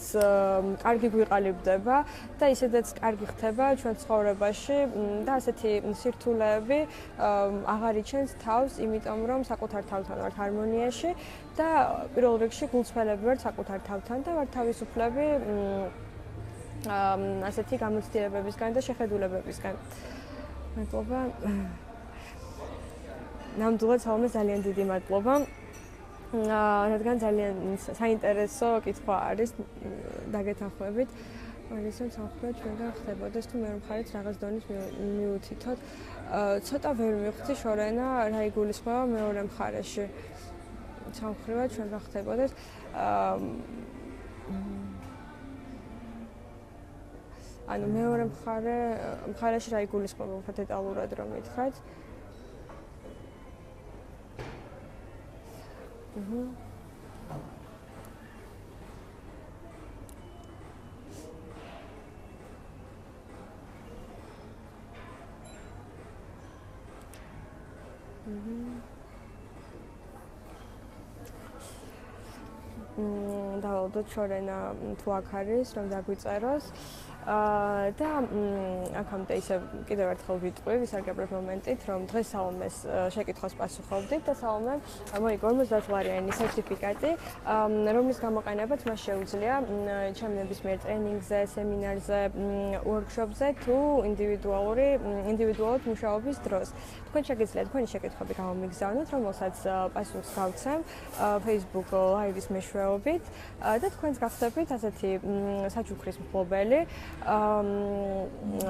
კარგი გვიყალიბდება და ისედაც კარგი ხდება ჩვენ ცხოვრებაში და ასეთი სირთულეები აღარ იჩენს თავს, იმიტომ რომ საკუთარ თავთან ვართ ჰარმონიაში და პირველ რიგში გულწრფელები ვართ საკუთარ თავთან და ვართ თავისუფლები ასეთი გამოცდილებებისგან და შეხედულებებისგან. მადლობა. ნამდვილად სალომე, ძალიან დიდი მადლობა. რადგან ძალიან საინტერესო კითხვა არის დაგეთანხმებით. მაგისთან სამხრეთ ჩვენგან ხდებოდეს თუ მეორე მხარეს რაღაც დონის მიუთითოთ. ცოტა ვერ მივხვდი შორენა რა იგულისხმება მეორე მხარეში. სამხრეთ ჩვენგან ხდებოდეს. ანუ მეორე მხარეში რა იგულისხმება უფრო დეტალურად რომ მითხრათ. დავალოდოთ შორენა თუ აქ არის, რომ დაგვიწეროს. და აქამდე ისე კიდევ ერთხელ ვიტყვი ვისარგებლებ მომენტით, რომ დღეს საომეს შეკითხვას პასუხობდით და საომემ მოიგო 50 ლარიანი სერტიფიკატი, რომლის გამოყენებაც მას შეუძლია ჩემ ნებისმიერ ტრენინგზე, სემინარზე, ვორქშოპზე თუ ინდივიდუალურად მუშაობის დროს. თქვენ შეგიძლიათ თქვენი შეკითხვები გამომიგზავნოთ, რომელსაც პასუხს გავცემ Facebook Live-ის მეშვეობით და თქვენს გახდებით ასეთი საჩუქრის მფლობელი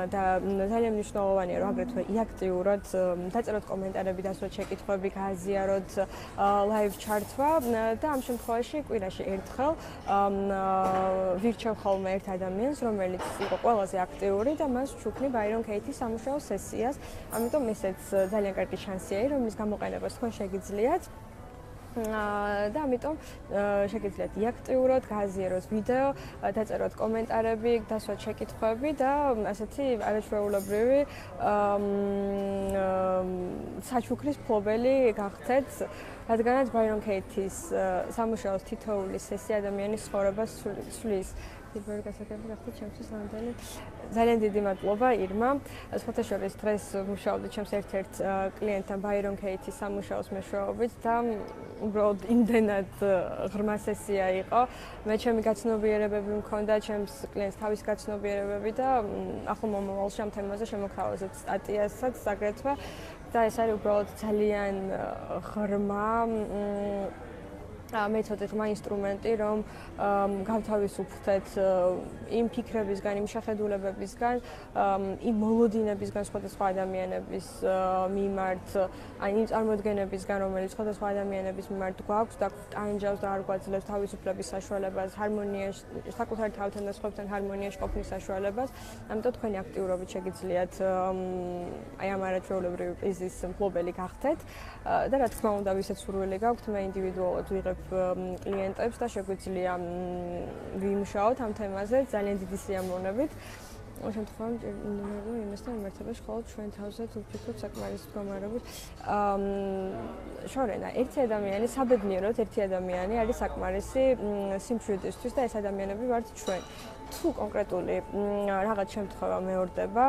და ძალიან მნიშვნელოვანია, რომ აგრეთვე იაქტიუროთ, დაწეროთ კომენტარები, დასვათ შეკითხვები, გააზიაროთ live ჩართვა და ამ შემთხვევაში კვირაში ერთხელ ვირჩევ ხოლმე ერთ ადამიანს, რომელიც იყო ყველაზე აქტიური და მას ვჩუქნი Byron Katie-ის სამუშაო სესიას. ამიტომ ესეც ძალიან კარგი შანსია, რომლის გამოყენებას თქვენ შეგიძლიათ. და ამიტომ შეგიძლიათ იაქტიუროთ, გააზიაროთ ვიდეო, დაწეროთ კომენტარები, დასვათ შეკითხვები და ასეთი არაჩვეულებრივი საჩუქრის მფლობელი გახდეთ, რადგანაც Byron Katie-ის სამუშაოს თითოეული სესია ადამიანის ცხოვრებას ცვლის. ბევრი გასაგები გახდა ჩემთვის რამდენი. ძალიან დიდი მადლობა ირმა. სხვათა შორის დღეს მუშაობდი ჩემს ერთ-ერთ კლიენტთან Byron Katie-ის სამუშაოს მეშვეობით და უბრალოდ იმდენად ღრმა სესია იყო. მე ჩემი გაცნობიერებები მქონდა, ჩემს კლიენტს თავის გაცნობიერებები და ახლა მომავალში ამ თემაზე შემოგთავაზებთ სტატიასაც აგრეთვე და ეს არის უბრალოდ ძალიან ღრმა მეთოდი, ღრმა ინსტრუმენტი, რომ გავთავისუფლდეთ იმ ფიქრებისგან, იმ შეხედულებებისგან, იმ მოლოდინებისგან სხვადასხვა ადამიანების მიმართ, ან იმ წარმოდგენებისგან, რომელიც სხვადასხვა ადამიანების მიმართ გვაქვს და ტანჯავს და არ გვაძლევს თავისუფლების საშუალებას, ჰარმონიაში, საკუთარ თავთან და სხვებთან ჰარმონიაში ყოფნის საშუალებას. ამიტომ თქვენი აქტიურობით შეგიძლიათ აი ამ არაჩვეულებრივი პრიზის მფლობელი გახდეთ და რა თქმა უნდა, ვისაც სურვილი გაქვთ, მე ინდივიდუალურად ვიღებ კლიენტებს და შეგვიძლია ვიმუშაოთ ამ თემაზე ძალიან დიდი სიამოვნებით. ამ შემთხვევაში ნუმერო იმასთან მიმართებაში ხოლმე ჩვენ თავზე თუ ვფიქრობთ საკმარის მდგომარეობით. შორენა, ერთი ადამიანი, საბედნიეროდ ერთი ადამიანი არის საკმარისი სიმშვიდისთვის და ეს ადამიანები ვართ ჩვენ. თუ კონკრეტული რაღაც შემთხვევა მეორდება,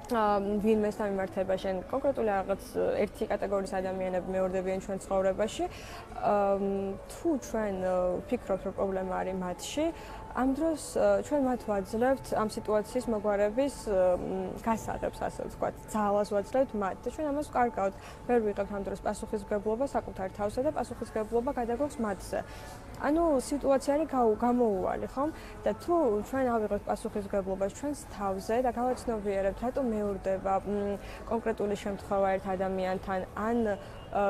ვინმესთან მიმართება შენ კონკრეტული რაღაც ერთი კატეგორიის ადამიანები მეორდებიან ჩვენ ცხოვრებაში, თუ ჩვენ ვფიქრობთ, რომ პრობლემა არის მათში, ამ დროს ჩვენ მათ ვაძლევთ ამ სიტუაციის მოგვარების გასაღებს, ასე ვთქვათ, ძალას ვაძლევთ მათ და ჩვენ ამას ვკარგავთ. ვერ ვიღებთ ამ დროს პასუხისმგებლობა საკუთარ თავზე და პასუხისმგებლობა გადაგვაქვს მათზე. ანუ სიტუაცია არის გამოუვალი, ხომ? და თუ ჩვენ ავიღებთ პასუხისმგებლობას ჩვენს თავზე და გავაცნობიერებთ, რატომ მეორდება კონკრეტული შემთხვევა ერთ ადამიანთან, ან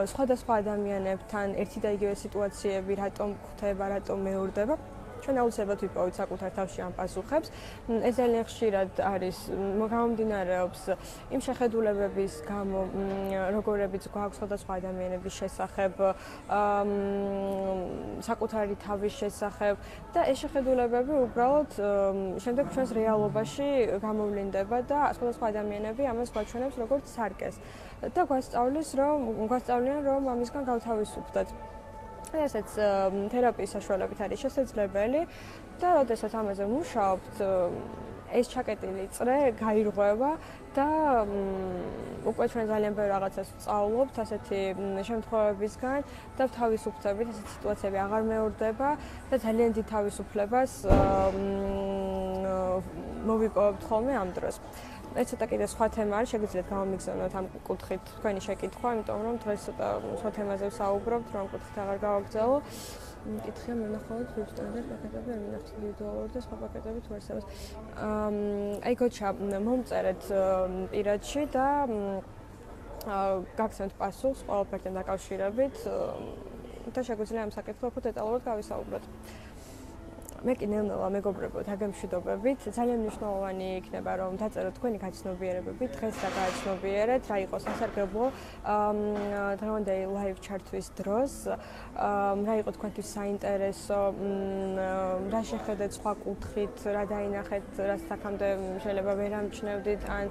სხვადასხვა ადამიანებთან ერთი და იგივე სიტუაციები რატომ გვხვდება, რატომ მეორდება, ჩვენ აუცილებლად ვიპოვეთ საკუთარ თავში ამ პასუხებს. ეს ძალიან ხშირად არის გამომდინარეობს იმ შეხედულებების გამო, როგორებიც გვაქვს სხვადასხვა ადამიანების შესახებ, საკუთარი თავის შესახებ და ეს შეხედულებები უბრალოდ შემდეგ ჩვენს რეალობაში გამოვლინდება და სხვადასხვა ადამიანები ამას გვაჩვენებს როგორც სარკეს და გვასწავლიან რომ ამისგან გავთავისუფლდეთ. ესეც თერაპიის საშუალებით არის შესაძლებელი და როდესაც ამაზე მუშაობთ, ეს ჩაკეტილი წრე გაირღვევა და უკვე ჩვენ ძალიან ბევრ რაღაცას ვსწავლობთ ასეთი შემთხვევებისგან და თავისუფლებით ესეთი სიტუაციები აღარ მეორდება და ძალიან დიდ თავისუფლებას მოვიპოვებთ ხოლმე ამ დროს. ეს ცოტა კიდე სხვა თემა არის, შეგიძლიათ გამომიგზავნოთ ამ კუთხით თქვენი შეკითხვა, იმიტომ რომ დღეს ცოტა სხვა თემაზე ვსაუბრობთ, რომ კუთხით აღარ გავაგზავნო. კითხია მენახავთ ვებ სტანდარტ პაკეტები, არ მინახავს ინდივიდუალური და სხვა პაკეტები თუ არსებობს. აი გოჩა, მომწერეთ პირადში და გაგცემთ პასუხს ყველაფერთან დაკავშირებით და შეგვიძლია ამ საკითხს უფრო დეტალურად გავისაუბროთ. მე კი ნელ-ნელა მეგობრებო დაგემშვიდობებით. ძალიან მნიშვნელოვანი იქნება რომ დაწეროთ თქვენი გაცნობიერებები, დღეს რა გააცნობიერეთ, რა იყო სასარგებლო დღევანდელი live ჩართვის დროს, რა იყო თქვენთვის საინტერესო, რა შეხედეთ სხვა კუთხით, რა დაინახეთ, რაც აქამდე შეიძლება ვერ ამჩნევდით, ან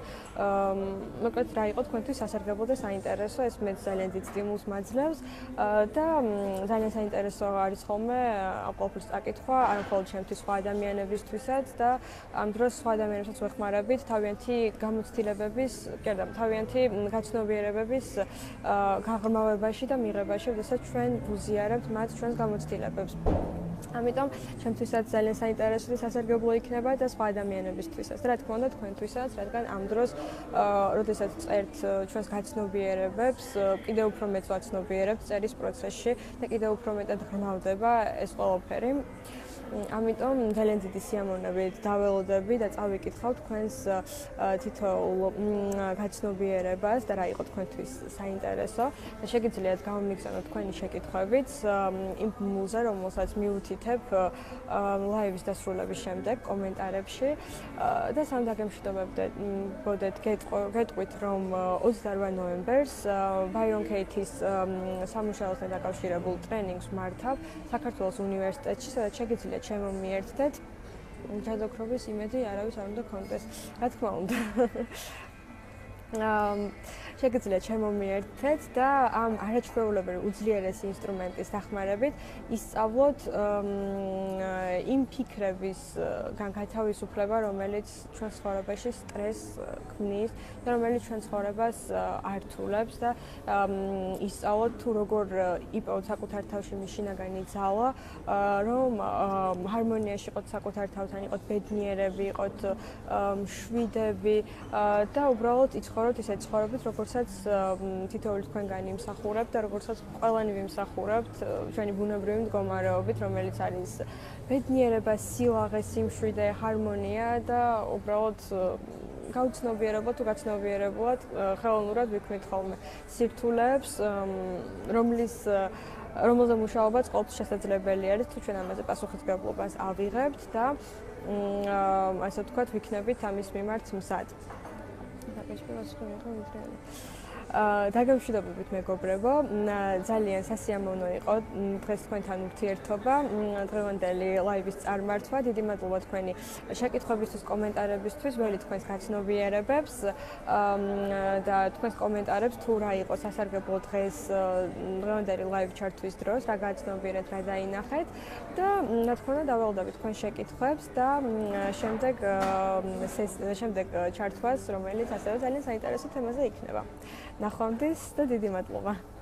მოკლედ რა იყო თქვენთვის სასარგებლო და საინტერესო, ეს მეც ძალიან დიდ სტიმულს მაძლევს და ძალიან საინტერესო არის ხოლმე ამ ყველაფერს წაკითხვა, არ მხოლოდ ჩემთვის, სხვა ადამიანებისთვისაც და ამ დროს სხვა ადამიანებსაც ვეხმარებით თავიანთი გამოცდილებების, კი არა, თავიანთი გაცნობიერებების გაღრმავებაში და მიღებაში, როდესაც ჩვენ ვუზიარებთ მათ ჩვენს გამოცდილებებს. ამიტომ ჩემთვისაც ძალიან საინტერესო და სასარგებლო იქნება და სხვა ადამიანებისთვისაც. რა თქმა უნდა, თქვენთვისაც, რადგან ამ დროს, როდესაც წერთ ჩვენს გაცნობიერებებს, კიდევ უფრო მეც ვაცნობიერებთ წერის პროცესში და კიდევ უფრო მეტად ღრმავდება ეს ყველაფერი. ამიტომ ძალიან დიდი სიამოვნებით დაველოდები და წავიკითხავთ თქვენს თითოეულ გაცნობიერებას და რა იყო თქვენთვის საინტერესო და შეგიძლიათ გამომიგზავნოთ თქვენი შეკითხვებიც იმ ბმულზე, რომელსაც მიუთითებ ლაივის დასრულების შემდეგ კომენტარებში და სამ დაგემშვიდობებდეთ გეტყვით რომ 28 ნოემბერს ბაირონ კეითის სამუშაოსთან დაკავშირებულ ტრენინგს მართავ საქართველოს უნივერსიტეტში, სადაც შეგიძლიათ შემომიერთდეთ. ჯადოქრობის იმედი არავის არ უნდა გქონდეს. რა თქმა უნდა. შეგიძლიათ შემომიერთდეთ და ამ არაჩვეულებრივი უძლიერესი ინსტრუმენტის დახმარებით ისწავლოთ იმ ფიქრებისგან გათავისუფლება, რომელიც ჩვენ ცხოვრებაში სტრესს ქმნის და რომელიც ჩვენ ცხოვრებას ართულებს და ისწავლოთ თუ როგორ იპოვოთ საკუთარ თავში შინაგანი ძალა, რომ ჰარმონიაში იყოთ საკუთარ თავთან, იყოთ ბედნიერები, იყოთ მშვიდები და უბრალოდ იცხოვროთ ისეთ ცხოვრებით, როგორცაც თითოეული თქვენგანი იმსახურებთ და როგორცაც ყველანი ვიმსახურებთ ჩვენი ბუნებრივი მდგომარეობით, რომელიც არის ბედნიერება, სილაღე, სიმშვიდე, ჰარმონია და უბრალოდ გაუცნობიერებლად თუ გაცნობიერებლად ხელოვნურად ვიქმნით ხოლმე სირთულეებს, რომელზე მუშაობაც ყოველთვის შესაძლებელი არის, თუ ჩვენ ამაზე პასუხისმგებლობას ავიღებთ და ასე ვთქვათ, ვიქნებით ამის მიმართ მზად. დაგემშვიდობებით მეგობრებო, ძალიან სასიამოვნო იყო დღეს თქვენთან ურთიერთობა, დღევანდელი ლაივის წარმართვა. დიდი მადლობა თქვენი შეკითხვებისთვის, კომენტარებისთვის, ველი თქვენს გაცნობიერებებს და თქვენს კომენტარებს თუ რა იყო სასარგებლო დღეს დღევანდელი ლაივ ჩართვის დროს, რა გააცნობიერეთ, რა დაინახეთ და რა თქმა უნდა დაველოდებით თქვენ შეკითხვებს და შემდეგ ჩართვას, რომელიც ასევე ძალიან საინტერესო თემაზე იქნება. ნახვამდის და დიდი მადლობა.